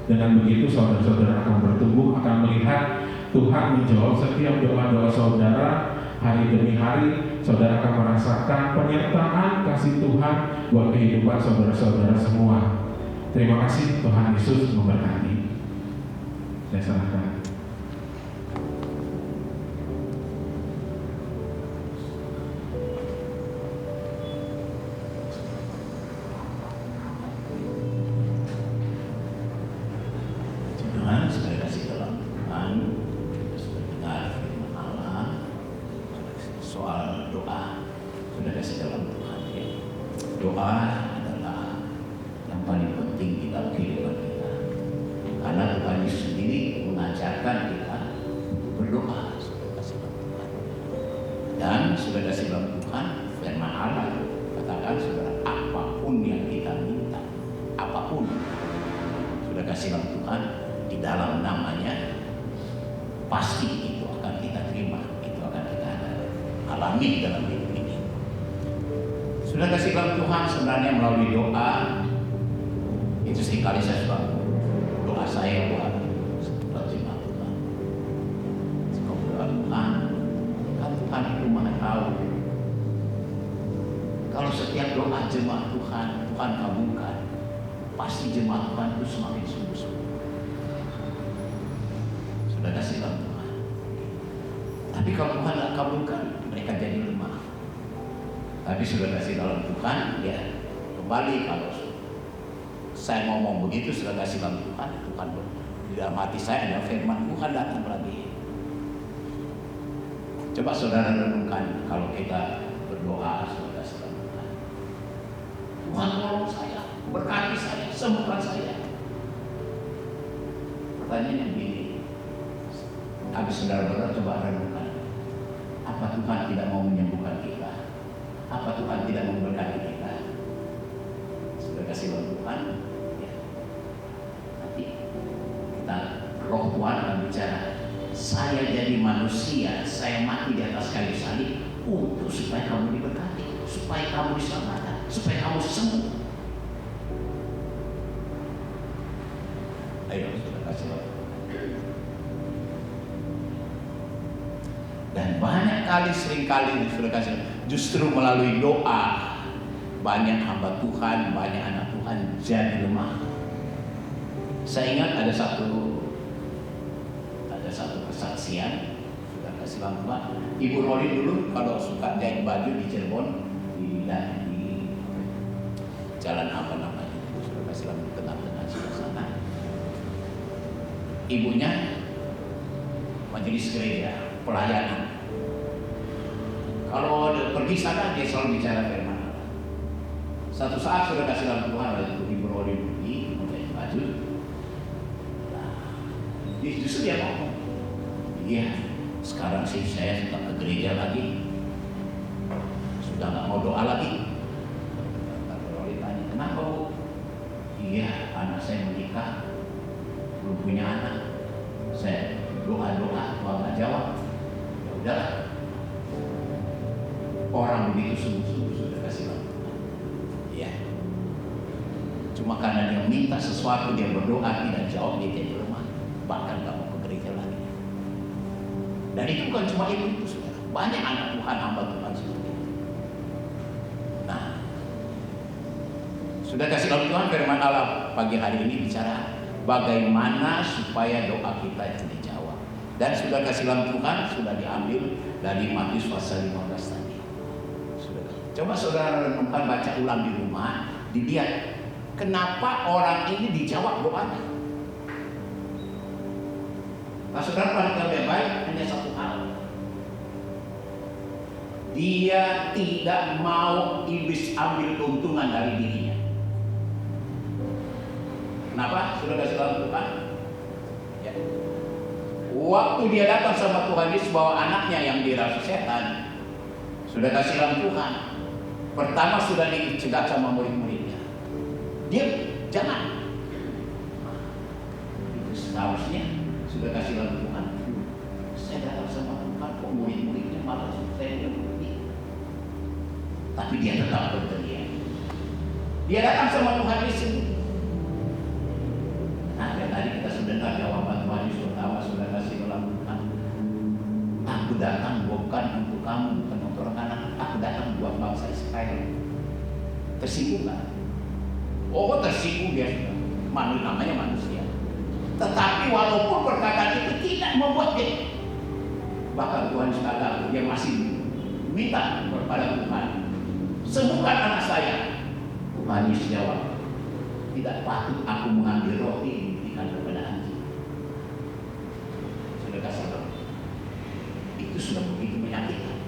Dengan begitu saudara-saudara akan bertumbuh, akan melihat Tuhan menjawab setiap doa-doa saudara. Hari demi hari saudara akan merasakan penyertaan kasih Tuhan buat kehidupan saudara-saudara semua. Terima kasih, Tuhan Yesus memberkati. Saya serahkan. Tuhan, sekali kasih dalam Tuhan, kita sudah dengar firman Allah soal doa. Sudah kasih dalam Tuhan ya. Doa adalah yang paling penting di dalam kehidupan kita. Karena Tuhan Yesus sendiri mengajarkan kita berdoa. Dan sudah kasih dalam Tuhan firman Allah katakan saudara, apapun yang kita minta, apapun sudah kasih dalam Tuhan di dalam namanya, pasti itu akan kita terima, itu akan kita alami dalam hidup ini. Sudah kasih dalam Tuhan sebenarnya melalui doa itu seringkali saya suka doa saya buat jemaat Tuhan. Suka doa Tuhan, kan Tuhan itu maha tahu. Kalau setiap doa jemaat Tuhan, Tuhan kabulkan, pasti jemaat Tuhan itu semakin sungguh-sungguh. Sudah kasih dalam Tuhan. Tapi kalau Tuhan tidak kabulkan, mereka jadi lemah. Tapi sudah kasih dalam Tuhan, ya kembali kalau saya ngomong begitu sudah kasih dalam Tuhan, Tuhan di dalam hati saya ada firman Tuhan datang lagi. Coba saudara renungkan kalau kita berdoa sudah kasih dalam Tuhan. Tuhan tolong saya, berkati saya, sembuhkan saya. Pertanyaan yang begini. Habis saudara-saudara coba renungkan, apa Tuhan tidak mau menyembuhkan kita? Apa Tuhan tidak mau memberkati kita? Sudah kasih dalam Tuhan ya. Nanti kita roh Tuhan akan bicara, saya jadi manusia, saya mati di atas kayu salib untuk supaya kamu diberkati, supaya kamu diselamatkan, supaya kamu sembuh. Ayo sudah kasih dalam. Dan banyak kali, seringkali sudah kasih, justru melalui doa banyak hamba Tuhan, banyak anak Tuhan jadi lemah. Saya ingat ada satu kesaksian, sudah kasih lampu. Ibu Roli dulu kalau suka jahit baju di Cirebon, di jalan apa namanya, sudah kasih lampu tengah-tengah sana. Ibunya majelis gereja, pelayanan. Kalau pergi sana dia selalu bicara firman Allah. Satu saat sudah kasih lampu Tuhan, ada Ibu Roli pergi menjahit baju. Nah, justru dia ngomong, iya sekarang sih saya sudah ke gereja lagi, sudah nggak mau doa lagi. Ibu Roli tanya, kenapa Bu? Iya, anak saya menikah, belum punya anak. Saya doa-doa, Tuhan nggak jawab. Ya udahlah. Orang begitu sungguh-sungguh sudah kasih lampu. Ya. Cuma karena dia minta sesuatu, dia berdoa tidak jawab, dia jadi lemah. Bahkan nggak mau ke gereja lagi. Dan itu bukan cuma itu, saudara. Banyak anak Tuhan, hamba Tuhan seperti itu. Nah, sudah kasih lampu Tuhan, firman Allah pagi hari ini bicara bagaimana supaya doa kita itu dijawab. Dan sudah kasih dalam Tuhan sudah diambil dari Matius pasal 15 tadi. Sudah. Coba saudara renungkan, baca ulang di rumah, dilihat kenapa orang ini dijawab doanya. Nah, saudara perhatikan baik-baik, hanya satu hal. Dia tidak mau iblis ambil keuntungan dari dirinya. Kenapa? Sudah kasih dalam Tuhan. Ya. Waktu dia datang sama Tuhan Yesus bawa anaknya yang dirasuki setan, sudah kasih dalam Tuhan. Pertama sudah dicegah sama murid-muridnya. Dia jangan. Itu seharusnya sudah kasih dalam Tuhan. Saya datang sama Tuhan, kok murid-muridnya malah saya berhenti. Tapi dia tetap berteriak. Dia datang sama Tuhan Yesus. Nah, tadi kita sudah dengar jawaban Tuhan Yesus pertama sudah kasih dalam Tuhan. Aku datang bukan untuk kamu, bukan untuk orang-orang. Aku datang buat bangsa Israel. Tersinggung kan? Oh, tersinggung dia sudah. Namanya manusia. Tetapi walaupun perkataan itu tidak membuat dia, bahkan Tuhan sekadar dia masih minta kepada Tuhan, sembuhkan anak saya. Tuhan Yesus jawab, tidak patut aku mengambil roti diberikan kepada anjing. Sudah kasih tahu. Itu sudah begitu menyakitkan.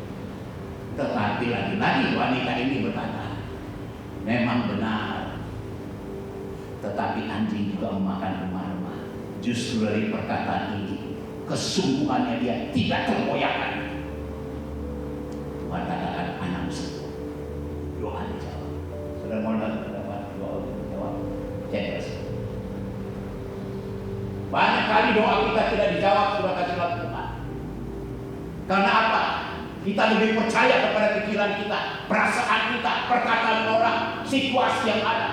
Tetapi lagi-lagi wanita ini berkata, memang benar. Tetapi anjing juga memakan remah-remah. Justru dari perkataan ini, kesungguhannya dia tidak tergoyahkan. Tuhan katakan anakmu sembuh. Doa dijawab. Saudara mau dapat doa dijawab? Jangan. Banyak kali doa kita tidak dijawab, sudah kasih dalam Tuhan. Karena apa? Kita lebih percaya kepada pikiran kita, perasaan kita, perkataan orang, situasi yang ada.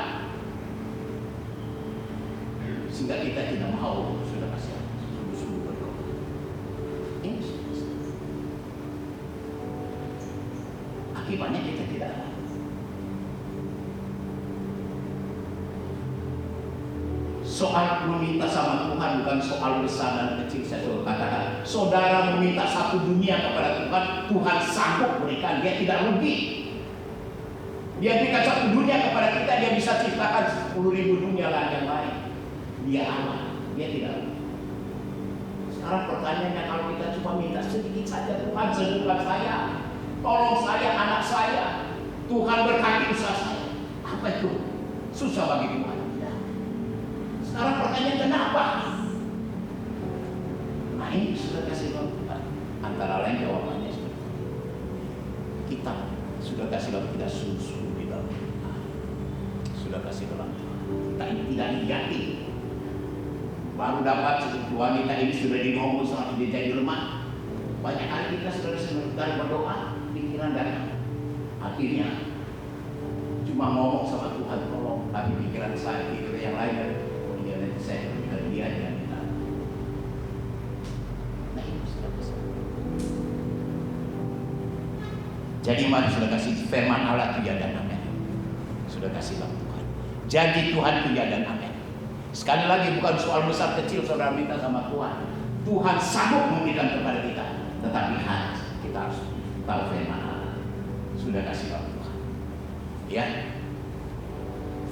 Sehingga kita tidak mau sudah kasih sungguh-sungguh berdoa. Ini akibatnya kita tidak ada. Soal meminta sama Tuhan bukan soal besar dan kecil. Saya selalu katakan, saudara meminta satu dunia kepada Tuhan, Tuhan sanggup berikan. Dia tidak rugi. Dia berikan satu dunia kepada kita, dia bisa ciptakan 10.000 dunia lain yang lain. Dia aman, dia tidak rugi. Sekarang pertanyaannya, kalau kita cuma minta sedikit saja, Tuhan sembuhkan saya, tolong saya, anak saya, Tuhan berkati usaha saya, apa itu? Susah bagi Tuhan. Sekarang pertanyaan kenapa? Nah, ini sudah kasih tahu Tuhan. Antara lain jawabannya seperti itu. Kita sudah kasih tahu kita sungguh-sungguh di dalam Tuhan. Sudah kasih dalam Tuhan. Kita ini tidak yakin. Baru dapat wanita ini sudah dinomor sama dia jadi lemah. Banyak kali kita sudah sedang berdoa, pikiran datang. Akhirnya cuma ngomong sama Tuhan, tolong. Tapi pikiran saya, pikiran yang lain saya berikan dia yang kita. Nah, ini sudah besar. Jadi mari sudah kasih firman Allah itu ya dan amin. Sudah kasih dalam Tuhan. Janji Tuhan itu ya dan amin. Sekali lagi bukan soal besar kecil saudara minta sama Tuhan. Tuhan sanggup memberikan kepada kita. Tetapi kita harus tahu firman Allah. Sudah kasih dalam Tuhan. Ya.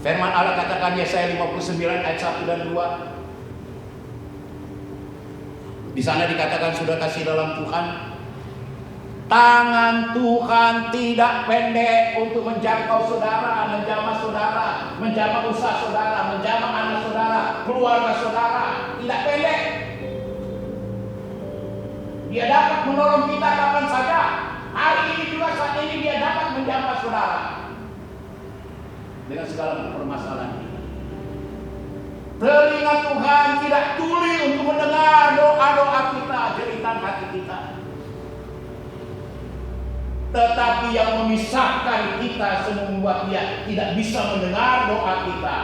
Firman Allah katakan Yesaya 59 ayat 1 dan 2. Di sana dikatakan sudah kasih dalam Tuhan. Tangan Tuhan tidak pendek untuk menjangkau saudara, menjamah saudara, menjamah usaha saudara, menjamah anak saudara, keluarga saudara. Tidak pendek. Dia dapat menolong kita kapan saja. Hari ini juga saat ini dia dapat menjamah saudara. Dengan segala permasalahan kita. Telinga Tuhan tidak tuli untuk mendengar doa-doa kita, jeritan hati kita. Tetapi yang memisahkan kita membuat dia tidak bisa mendengar doa kita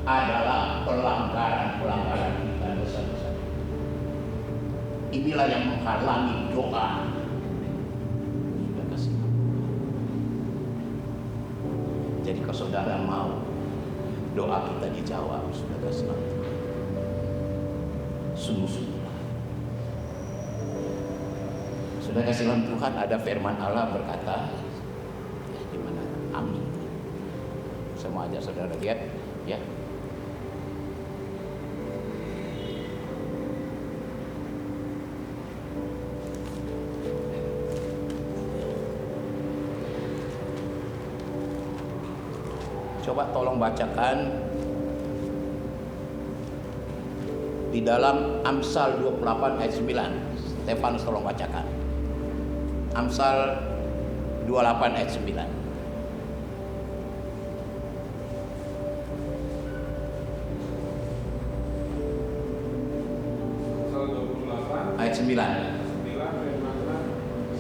adalah pelanggaran-pelanggaran kita, dosa-dosa. Inilah yang menghalangi doa. Jadi kalau saudara mau doa kita dijawab, sudah kasih Tuhan. Sungguh-sungguh. Sudah kasih dalam Tuhan, ada firman Allah berkata, ya, di mana? Amin. Semua aja saudara lihat, ya. Coba tolong bacakan di dalam Amsal 28 ayat 9. Stefanus tolong bacakan. Amsal 28 ayat 9. Amsal 28 Ayat 9. 9 firman,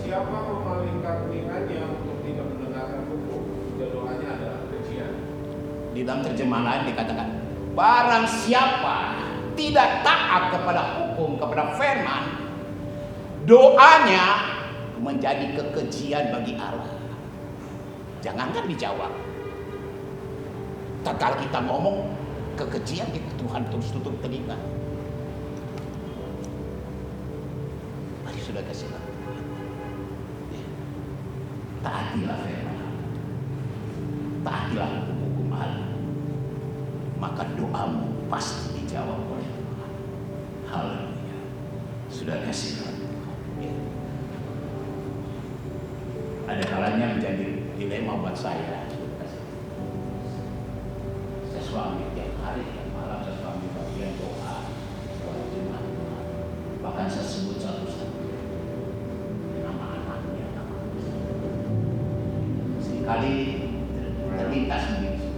siapa memalingkan telinganya untuk tidak mendengarkan hukum, doanya adalah kebencian. Di dalam terjemahan lain dikatakan, barang siapa tidak taat kepada hukum, kepada firman, doanya menjadi kekejian bagi Allah. Jangankan dijawab. Tak kalau kita ngomong kekejian, itu Tuhan terus tutup telinga. Mari sudah kasih tahu. Taatilah firman, taatilah hukum Allah, maka doamu pasti dijawab oleh Tuhan. Haleluya. Sudah kasih Tuhan. Ya. Ada kalanya menjadi dilema buat saya. Saya suami tiap hari, tiap malam saya suami bagian doa, sholat Jumat, bahkan saya sebut satu-satu nama anaknya, nama sekali terlintas begitu.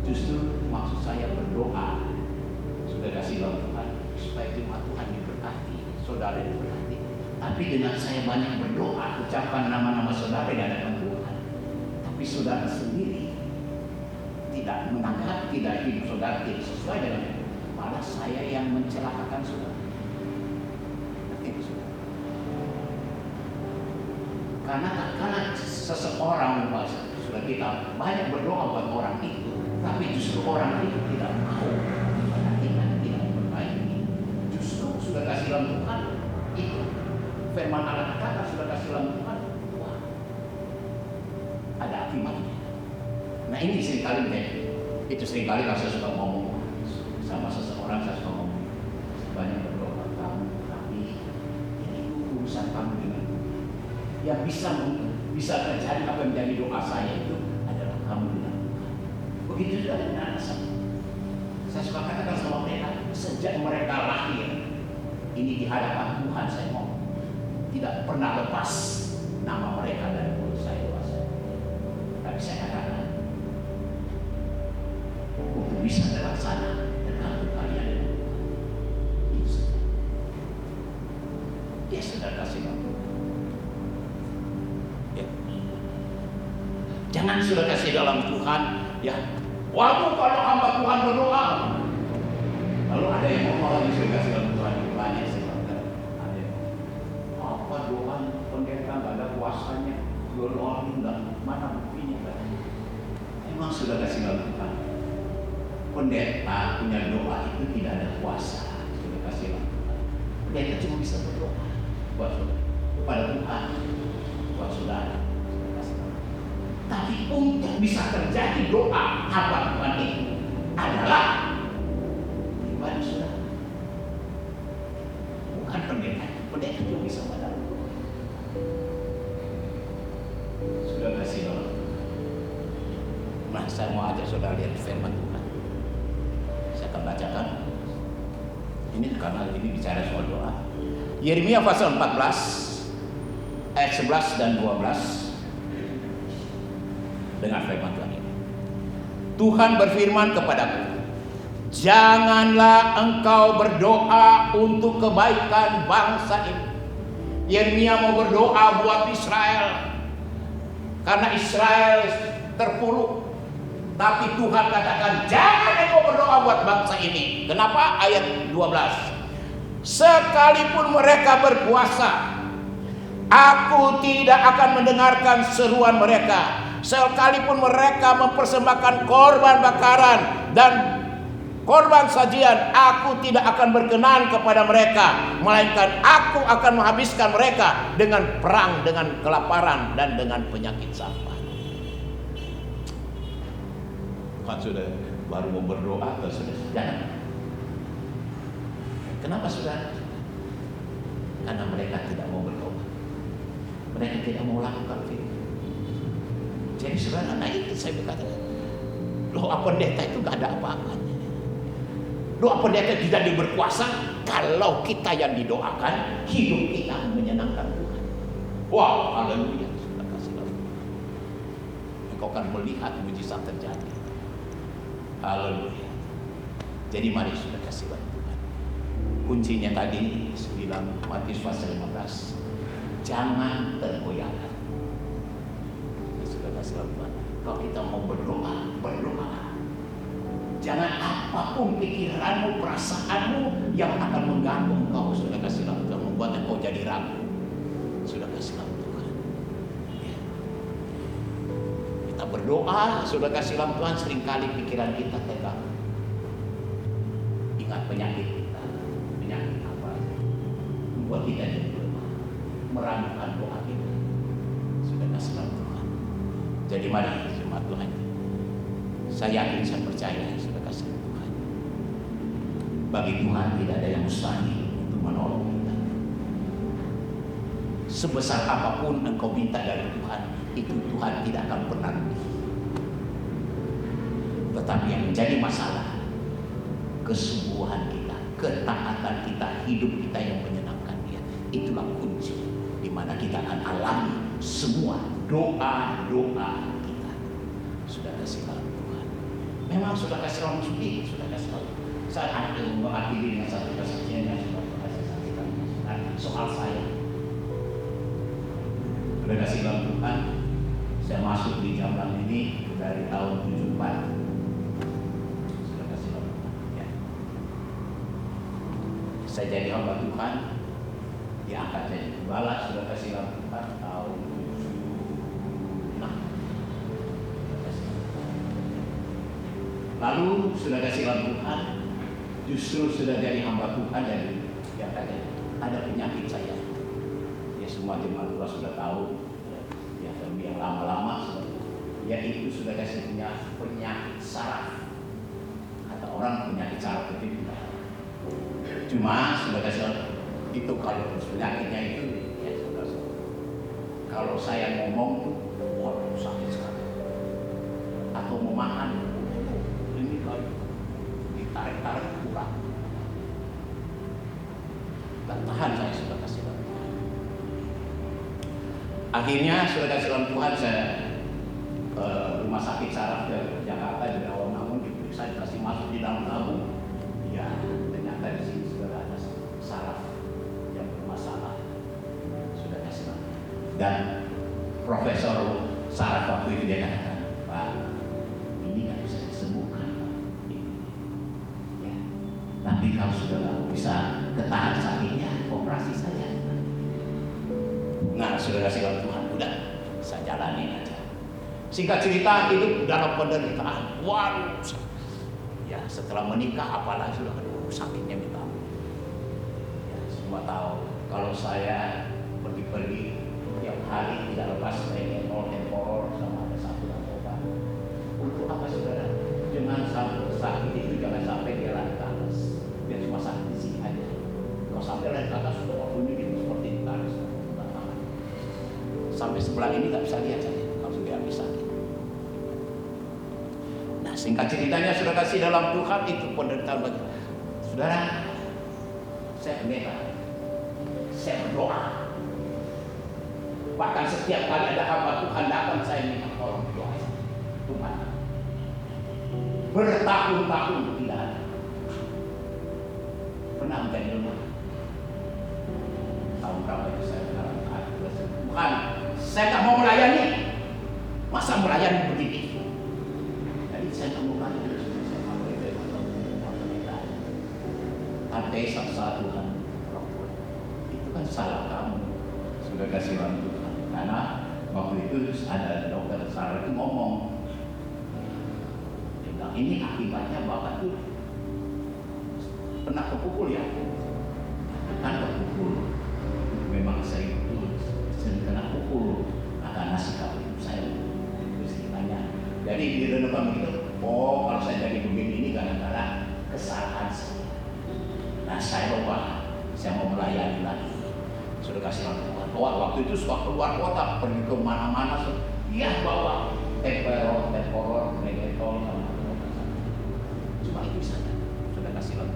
Justru maksud saya berdoa, sudah kasih dalam Tuhan supaya jemaat Tuhan diberkati, saudara diberkati. Tapi dengan saya banyak berdoa, ucapkan nama-nama saudara di hadapan Tuhan, tapi saudara sendiri tidak menanggapi, tidak hidup saudara tidak sesuai dengan, malah saya yang mencelakakan saudara. Karena seseorang sudah kita banyak berdoa buat orang itu, tapi justru orang itu tidak mau memperhatikan, tidak memperbaiki. Justru sudah kasih dalam Tuhan itu firman Allah kata sudah kasih dalam Tuhan, wah, ada akibatnya. Nah ini seringkali itu seringkali saya suka ngomong sama seseorang, saya suka ngomong banyak berdoa kamu, tapi ini urusan kamu dengan yang bisa terjadi apa yang menjadi doa saya itu adalah kamu dengan Tuhan. Begitu juga dengan anak saya suka katakan sama mereka, sejak mereka lahir ini di hadapan Tuhan saya ngomong, tidak pernah lepas nama mereka dari mulut saya doa saya. Tapi saya katakan untuk bisa terlaksana tergantung kalian dengan Tuhan. Itu saja. Dia sudah kasih kamu. Ya. Jangan sudah kasih dalam Tuhan, ya. Waktu kalau hamba Tuhan berdoa, lalu ada yang ngomong lagi sudah kasih dalam Tuhan banyak sih. Ada yang apa doa pendeta nggak ada kuasanya, doa enggak, mana buktinya kan? Emang sudah kasih dalam Tuhan. Pendeta punya doa itu tidak ada kuasa, sudah kasih dalam Tuhan. Pendeta cuma bisa berdoa buat kepada Tuhan, buat saudara. Tapi untuk bisa terjadi doa hamba Tuhan itu adalah pribadi saudara, bukan pendeta. Pendeta juga bisa padahal. Sudah kasih doa. Nah, saya mau ajak saudara lihat firman Tuhan. Saya akan bacakan. Ini karena ini bicara soal doa. Yeremia pasal 14 ayat 11 dan 12. Dengan firman Tuhan ini, Tuhan berfirman kepadaku, janganlah engkau berdoa untuk kebaikan bangsa ini. Yeremia mau berdoa buat Israel karena Israel terpuruk. Tapi Tuhan katakan, jangan engkau berdoa buat bangsa ini. Kenapa? Ayat 12. Sekalipun mereka berpuasa, aku tidak akan mendengarkan seruan mereka. Sekalipun mereka mempersembahkan korban bakaran dan korban sajian, aku tidak akan berkenan kepada mereka, melainkan aku akan menghabiskan mereka dengan perang, dengan kelaparan, dan dengan penyakit sampah. Tuhan sudah baru mau berdoa atau sudah? Jangan. Kenapa saudara? Karena mereka tidak mau berdoa. Mereka tidak mau lakukan firman. Jadi saudara, nah itu saya berkata, doa pendeta itu gak ada apa-apanya. Doa pendeta tidak berkuasa kalau kita yang didoakan hidup kita menyenangkan Tuhan. Wah, haleluya, sudah kasih lalu. Engkau akan melihat mujizat terjadi. Haleluya. Jadi mari sudah kasih lalu Tuhan. Kuncinya tadi 9 Matius pasal 15. Jangan tergoyahkan. Sudah kasih lalu Tuhan. Kalau kita mau berdoa, berdoa. Jangan apapun pikiranmu, perasaanmu yang akan mengganggu engkau. Sudah kasih lalu Tuhan, membuat engkau jadi ragu. Sudah kasih lalu Tuhan. Ya. Kita berdoa, sudah kasih lalu Tuhan, seringkali pikiran kita tegang. Ingat penyakit kita, penyakit apa? Membuat kita jadi lemah, meragukan doa kita. Sudah kasih lalu Tuhan. Jadi mari jemaat Tuhan. Saya yakin, saya percaya, sudah kasih Tuhan. Bagi Tuhan tidak ada yang mustahil untuk menolong kita. Sebesar apapun engkau minta dari Tuhan, itu Tuhan tidak akan pernah rugi. Tetapi yang menjadi masalah, kesungguhan kita, ketaatan kita, hidup kita yang menyenangkan Dia. Itulah kunci di mana kita akan alami semua doa-doa kita. Sudah kasih lalu. Memang sudah kasih orang suci, sudah kasih tahu. Saya akan mengakhiri dengan satu kesaksian yang sudah saya saksikan soal saya. Sudah kasih tahu Tuhan, saya masuk di Jamlang ini dari tahun 74. Sudah kasih tahu Tuhan. Ya. Saya jadi hamba Tuhan, diangkat jadi gembala. Sudah kasih tahu Tuhan tahun 76. Lalu sudah kasih lalu Tuhan, justru sudah jadi hamba Tuhan dari yang ada penyakit saya. Ya semua jemaat Tuhan sudah tahu, ya tapi yang lama-lama, yaitu sudah kasih punya penyakit saraf. Kata orang penyakit saraf itu tidak. Cuma sudah kasih lalu, itu kalau penyakitnya itu, ya sudah. Kalau saya ngomong, waduh sakit sekali. Atau mau makan. Ditarik-tarik kurang. Tak tahan saya sudah kasih lalu Tuhan. Akhirnya sudah kasih lalu Tuhan, saya rumah sakit saraf ke Jakarta di awal namun diperiksa, dikasih masuk di dalam tabung. Ya ternyata di sini sudah ada saraf yang bermasalah. Sudah kasih lalu. Dan Profesor saraf waktu itu dia katakan, Pak, ini nggak bisa disembuhkan. Tapi kalau sudah bisa ketahan sakitnya, operasi saja. Nah, sudah kasih lalu Tuhan, udah, saya jalanin aja. Singkat cerita, hidup dalam penderitaan. Waduh, ya setelah menikah, apalagi sudah sakitnya minta ampun. Ya, semua tahu kalau saya pergi-pergi tiap hari tidak lepas dari tempor sama ada satu obat. Untuk apa saudara? Jangan sampai sakit itu jangan sampai dia lari ke atas. Dia cuma sakit di sini aja. Kalau sampai lari ke atas sudah waktu ini seperti ditarik sampai sebelah ini tak bisa lihat saja kalau sudah habis sakit. Nah singkat ceritanya sudah kasih dalam Tuhan itu penderitaan bagi saudara. Saya pendeta, saya berdoa. Bahkan setiap kali ada hamba Tuhan datang saya minta tolong doa Tuhan. Bertahun-tahun tidak ada. Pernah menjadi lemah. Tahun berapa itu saya mengalami Tuhan, saya tak mau melayani. Masa melayani begini? Jadi saya tak mau melayani. Saya mau melayani. Tapi saat Tuhan, itu kan salah kamu. Sudah kasih orang Tuhan. Karena waktu itu ada dokter saraf itu ngomong, ini akibatnya Bapak tuh pernah kepukul ya? Kan kepukul. Memang sering kena pukul. Karena sikap itu saya itu ceritanya. Jadi di renungan begitu, oh kalau saya jadi begini ini gara-gara kesalahan saya. Nah saya lupa, saya mau melayani lagi. Sudah kasih Tuhan. Waktu itu suka keluar kota, pergi ke mana-mana, dia bawa temperor, reggaeton, cuma itu saja. Sudah kasih Tuhan.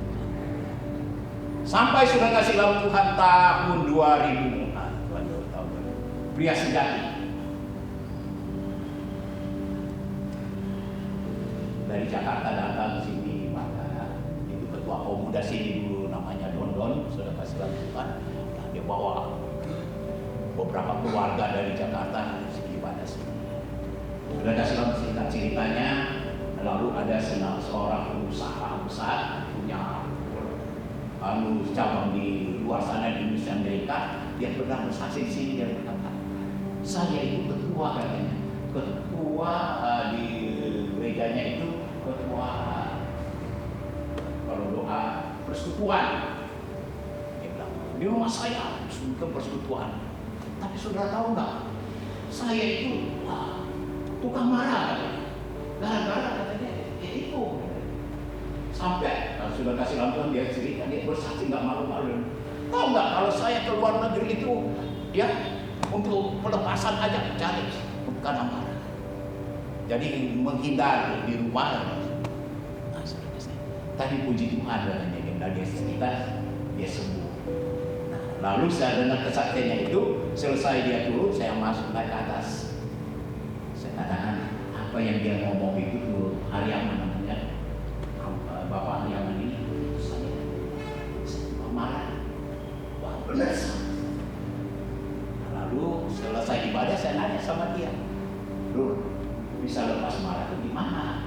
Sampai sudah kasih Tuhan tahun 2000, pria sejati. Dari Jakarta datang ke sini, maka itu ketua pemuda sini dulu namanya Dondon, sudah kasih Tuhan. Dia bawa beberapa keluarga dari Jakarta sini pada sini. Sudah kasih ceritanya, lalu ada seorang pengusaha besar punya cabang di luar sana di Indonesia Amerika. Dia pernah bersaksi di sini, dia berkata, saya itu ketua katanya, ketua di gerejanya itu ketua kalau doa persekutuan. Dia bilang, di rumah saya ke persekutuan. Tapi saudara tahu nggak? Saya itu tukang marah katanya. Gara-gara katanya itu. Sampai sudah kasih lampuan dia cerita, dia bersaksi nggak malu-malu. Tahu nggak kalau saya ke luar negeri itu ya untuk pelepasan aja cari bukan marah. Jadi menghindar di rumah. Nah, tapi puji Tuhan katanya dia cerita dia sembuh. Lalu saya dengar kesaksiannya itu, selesai dia turun, saya masuk naik ke atas. Saya katakan, apa yang dia ngomong itu tuh, Haryaman namanya, Bapak Haryaman ini, saya marah. Wah benar. Lalu selesai ibadah, saya nanya sama dia, Lur, bisa lepas marah itu gimana?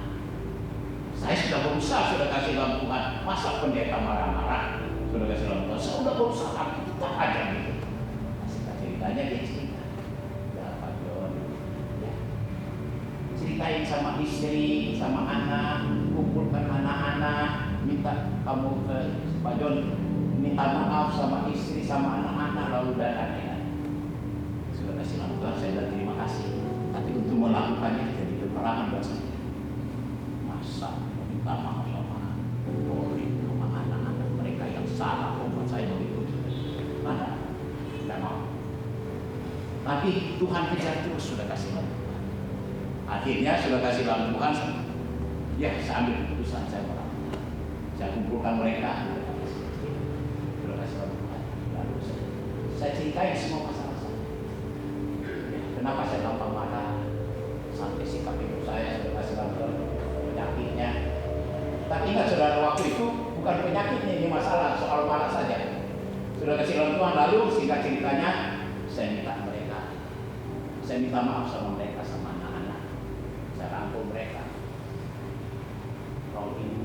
Saya sudah berusaha, sudah kasih Tuhan, masa pendeta marah-marah? Sudah kasih Tuhan, saya sudah berusaha. Tak aja gitu. Ceritanya dia cerita. Ya Pak John, ya. Ceritain sama istri, sama anak, kumpulkan anak-anak, minta kamu ke Pak John, minta maaf sama istri, sama anak-anak, lalu dan sudah kasih Tuhan, saya sudah terima kasih. Tapi untuk melakukannya jadi peperangan buat saya. Masa minta maaf sama polri, sama anak-anak mereka yang salah membuat saya begitu. Mana? Tidak mau. Tapi Tuhan kejar terus, sudah kasih Tuhan. Akhirnya sudah kasih Tuhan. Ya, saya ambil keputusan saya melakukan. Saya kumpulkan mereka. Sudah kasih Tuhan. Lalu saya ceritain semua masalah saya. Ya, kenapa saya gampang marah? Sampai sikap hidup saya sudah kasih Tuhan. Penyakitnya. Tapi ingat saudara, waktu itu bukan penyakitnya, ini masalah soal marah saja. Sudah kasih Tuhan, lalu singkat ceritanya saya minta maaf sama mereka, sama anak-anak. Saya rangkul mereka. Kalau ini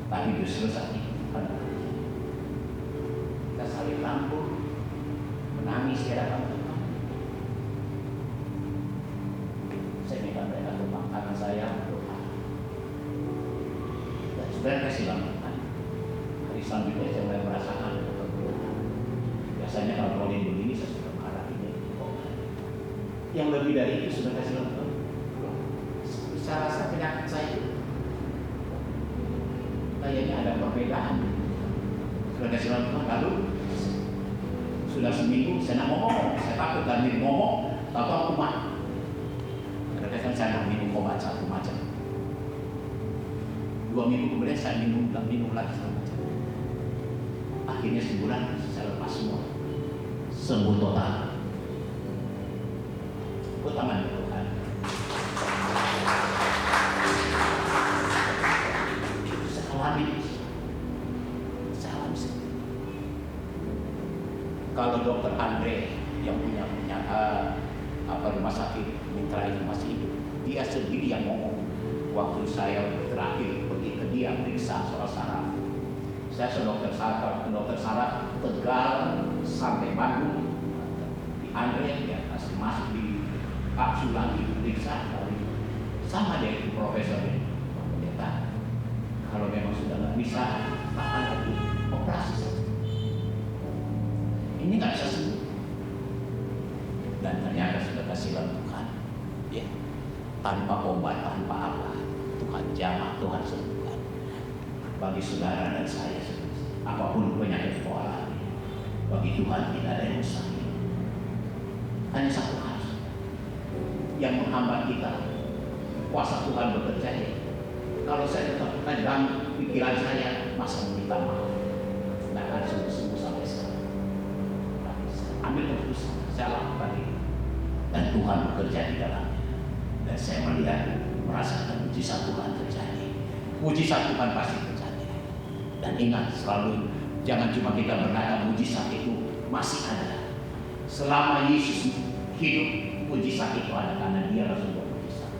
tapi justru saat itu kita saling rangkul, menangis di hadapan Tuhan. Saya minta mereka tumpang tangan saya berdoa. Dan kasih Tuhan. Hari selanjutnya saya mulai merasakan keberdoaan. Biasanya kalau begini saya sudah marah ini. Yang lebih dari itu sudah kasih Tuhan. Saya rasa penyakit saya itu kayaknya ada perbedaan. Sudah kasih Tuhan. Lalu sudah seminggu saya nak ngomong. Saya takut dan minum ngomong. Tahu aku mati. Kadang-kadang saya nak minum obat satu macam. 2 minggu kemudian saya minum lagi sama macam. Akhirnya sebulan saya lepas semua, sembuh total. Tepuk tangan Tuhan. Itu saya alami. Kalau Dokter Andre yang punya rumah sakit mitra ini masih hidup, dia sendiri yang ngomong. Waktu saya terakhir pergi ke dia periksa soal saraf, saya dokter saraf Tegal sampai Bandung di Andre ya masih di kapsul lagi periksa. Sama deh profesor ini, Pak Pendeta. Kalau memang sudah nggak bisa, apa lagi? Operasi saja. Ini nggak bisa sembuh. Dan ternyata sudah kasihan Tuhan, ya, tanpa obat, tanpa apa, Tuhan jamah, Tuhan sembuhkan. Bagi saudara dan saya, apapun penyakit kepala, bagi Tuhan tidak ada yang mustahil. Hanya satu hal yang menghambat kita, kuasa Tuhan bekerja. Kalau saya tetap dalam pikiran saya, masa meminta maaf, nggak akan sembuh sampai sekarang. Ambil keputusan, saya lakukan itu. Dan Tuhan bekerja di dalamnya. Dan saya melihat, merasakan mujizat Tuhan terjadi. Mujizat Tuhan pasti terjadi. Dan ingat selalu, jangan cuma kita berkata mujizat itu masih ada. Selama Yesus hidup, mujizat itu ada karena Dia langsung bermujizat.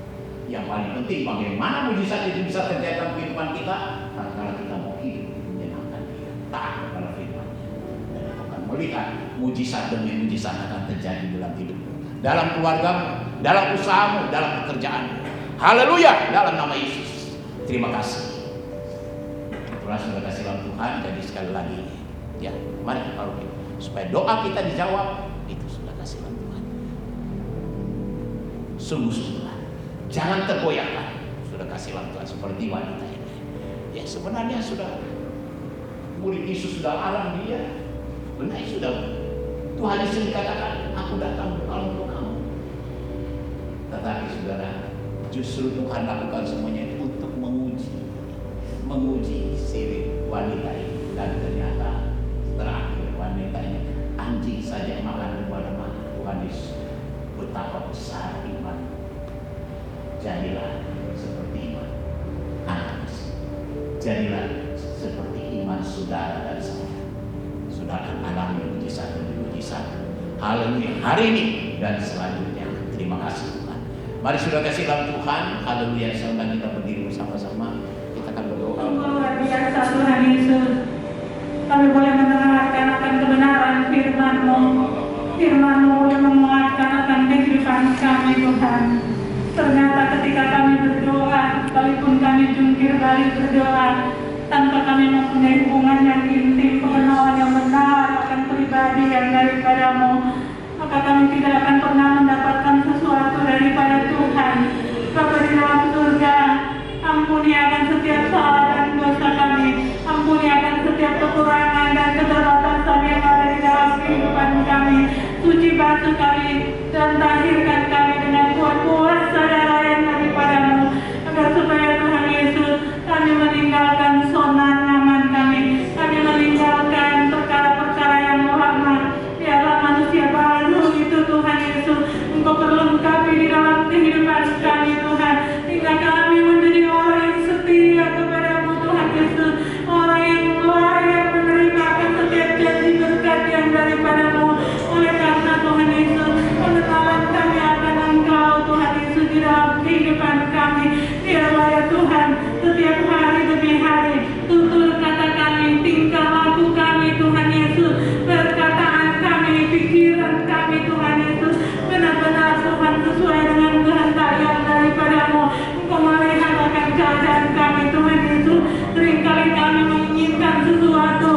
Yang paling penting bagaimana mujizat itu bisa terjadi dalam kehidupan kita, karena kita mau hidup menyenangkan Dia, taat kepada firman-Nya, dan akan melihat mujizat demi mujizat akan terjadi dalam hidupmu, dalam keluargamu, dalam usahamu, dalam pekerjaanmu. Haleluya, dalam nama Yesus. Terima kasih. Itulah sudah kasih Tuhan. Jadi sekali lagi, ya, mari kalau supaya doa kita dijawab, itu sudah kasih Tuhan. Sungguh-sungguh, jangan tergoyahkan. Sudah kasih Tuhan seperti wanita ini. Ya sebenarnya sudah murid Yesus sudah alam dia. Benar sudah. Tuhan Yesus dikatakan, aku datang bukan untuk kamu. Tetapi saudara, justru Tuhan lakukan semuanya itu untuk menguji si wanita ini. Dan ternyata terakhir wanita ini, anjing saja makan di mana-mana. Tuhan Yesus, betapa besar iman. Jadilah seperti iman anak. Jadilah seperti iman saudara dan saya. Sudah akan alami mujizat demi mujizat. Haleluya. Hari ini dan selanjutnya. Terima kasih Tuhan. Mari sudah kasih dalam Tuhan. Haleluya. Sampai kita berdiri bersama-sama. Kita akan berdoa. Luar biasa Tuhan Yesus. Kami boleh mendengarkan akan kebenaran firman-Mu. Firman-Mu boleh menguatkan akan kehidupan kami Tuhan. Ternyata ketika kami berdoa, sekalipun kami jungkir balik berdoa, tanpa kami mempunyai hubungan yang intim, pengenalan yang benar akan pribadi yang daripada-Mu, maka kami tidak akan pernah mendapatkan sesuatu daripada Tuhan. Bapa di dalam surga, ampuni akan setiap salah dan dosa kami, ampuni akan setiap kekurangan dan keterbatasan yang ada di dalam kehidupan kami. Suci basuh kami dan tahirkan kami dengan kuasa darah yang daripada-Mu, agar supaya Tuhan Yesus kami meninggalkan zona nyaman kami meninggalkan perkara-perkara yang lama. Biarlah manusia baru itu Tuhan Yesus, Engkau perlengkapi di dalam kehidupan kami Tuhan, hingga kami menjadi orang yang setia kepada-Mu Tuhan Yesus, orang yang layak menerima akan setiap janji berkat yang daripada-Mu. Oleh karena Tuhan Yesus, pengenalan kami akan Engkau Tuhan Yesus di dalam kehidupan kami. Biarlah ya Tuhan, setiap hari demi hari tutur kata kami, tingkah laku kami Tuhan Yesus, perkataan kami, pikiran kami Tuhan Yesus, benar-benar Tuhan sesuai dengan kehendak yang daripada-Mu. Engkau melihat akan keadaan kami Tuhan Yesus. Seringkali kami menginginkan sesuatu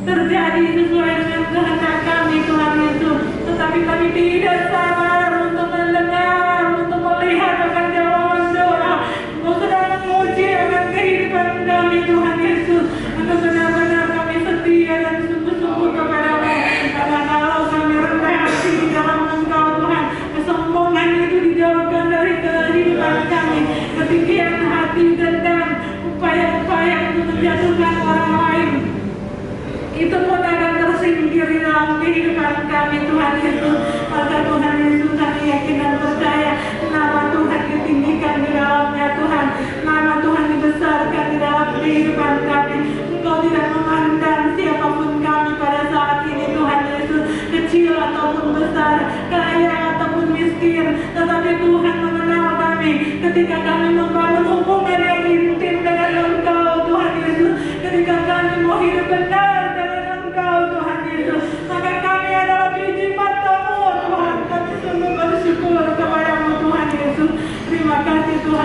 terjadi sesuai dengan kehendak kami Tuhan Yesus, tetapi kami tidak sabar untuk mendengar, untuk melihat akan jawaban doa. Engkau sedang menguji akan kehidupan kami Tuhan Yesus, agar benar-benar kami setia dan sungguh-sungguh kepada-Mu. Karena kalau kami rendah hati di dalam Engkau Tuhan, kesombongan itu dijauhkan dari kehidupan kami. Ketinggian hati, dendam, upaya-upaya untuk menjatuhkan orang lain, itu pun akan tersingkir di dalam kehidupan kami Tuhan Yesus. Maka Tuhan Yesus, kami yakin dan percaya nama Tuhan ditinggikan di dalamnya Tuhan, nama Tuhan dibesarkan di dalam kehidupan kami. Engkau tidak memandang siapapun kami pada saat ini Tuhan Yesus, kecil ataupun besar, kaya ataupun miskin, tetapi Tuhan mengenal kami ketika kami membangun hubungan yang intim dengan Engkau Tuhan Yesus, ketika kami mau hidup benar Engkau Tuhan Yesus, maka kami adalah biji mata-Mu Tuhan. Kami sungguh bersyukur kepada-Mu Tuhan Yesus. Terima kasih Tuhan.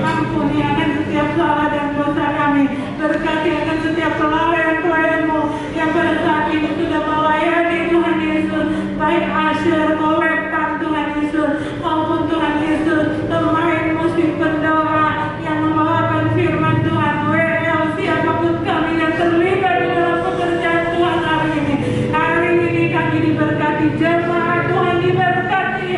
Ampuni akan setiap salah dan dosa kami. Berkati akan setiap pelayan-pelayan-Mu yang pada saat ini sudah melayani Tuhan Yesus, baik Asher, Kolektan Tuhan Yesus, maupun Tuhan Yesus pemain musik pendoa yang membawakan firman Tuhan, WL, siapapun kami yang terlibat di dalam pekerjaan Tuhan hari ini. Hari ini kami diberkati, jemaat Tuhan diberkati.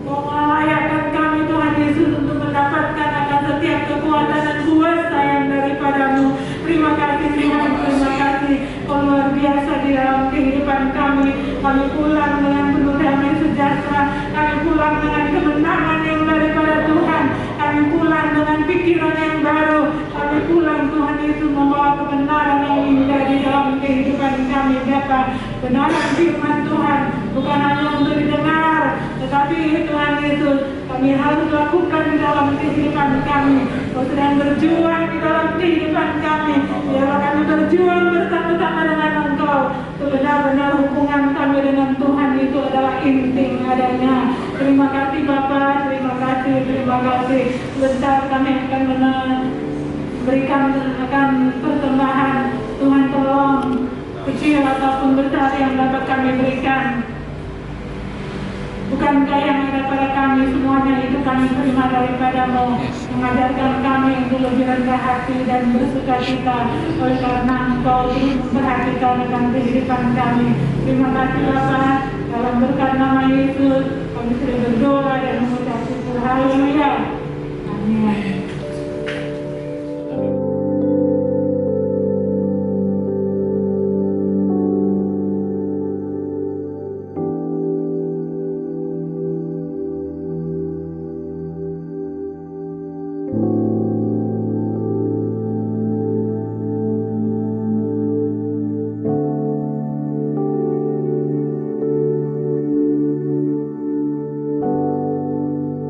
Melayakkan kami Tuhan Yesus untuk mendapatkan akan setiap kekuatan dan kuasa yang daripada-Mu. Terima kasih Tuhan, terima kasih. Oh, luar biasa di dalam kehidupan kami. Kami pulang dengan penuh damai sejahtera. Kami pulang dengan kemenangan yang daripada Tuhan. Kami pulang dengan pikiran yang baru. Kami pulang Tuhan Yesus membawa kebenaran yang indah di dalam kehidupan kami Bapa. Kebenaran firman Tuhan bukan hanya untuk didengar, tetapi Tuhan Yesus kami harus lakukan di dalam kehidupan kami. Kau sedang berjuang di dalam kehidupan kami. Biarlah kami berjuang bersama-sama dengan Engkau. Benar-benar hubungan kami dengan Tuhan itu adalah intim adanya. Terima kasih Bapa, terima kasih, terima kasih. Sebentar kami akan memberikan akan persembahan. Tuhan tolong kecil ataupun besar yang dapat kami berikan. Bukankah yang ada pada kami semuanya itu kami terima daripada-Mu, mengajarkan kami untuk lebih rendah hati dan bersuka cita oleh karena Engkau terus memperhatikan akan kehidupan kami. Terima kasih Bapa, dalam berkat nama Yesus kami sudah berdoa dan mengucap syukur. Haleluya. Amin.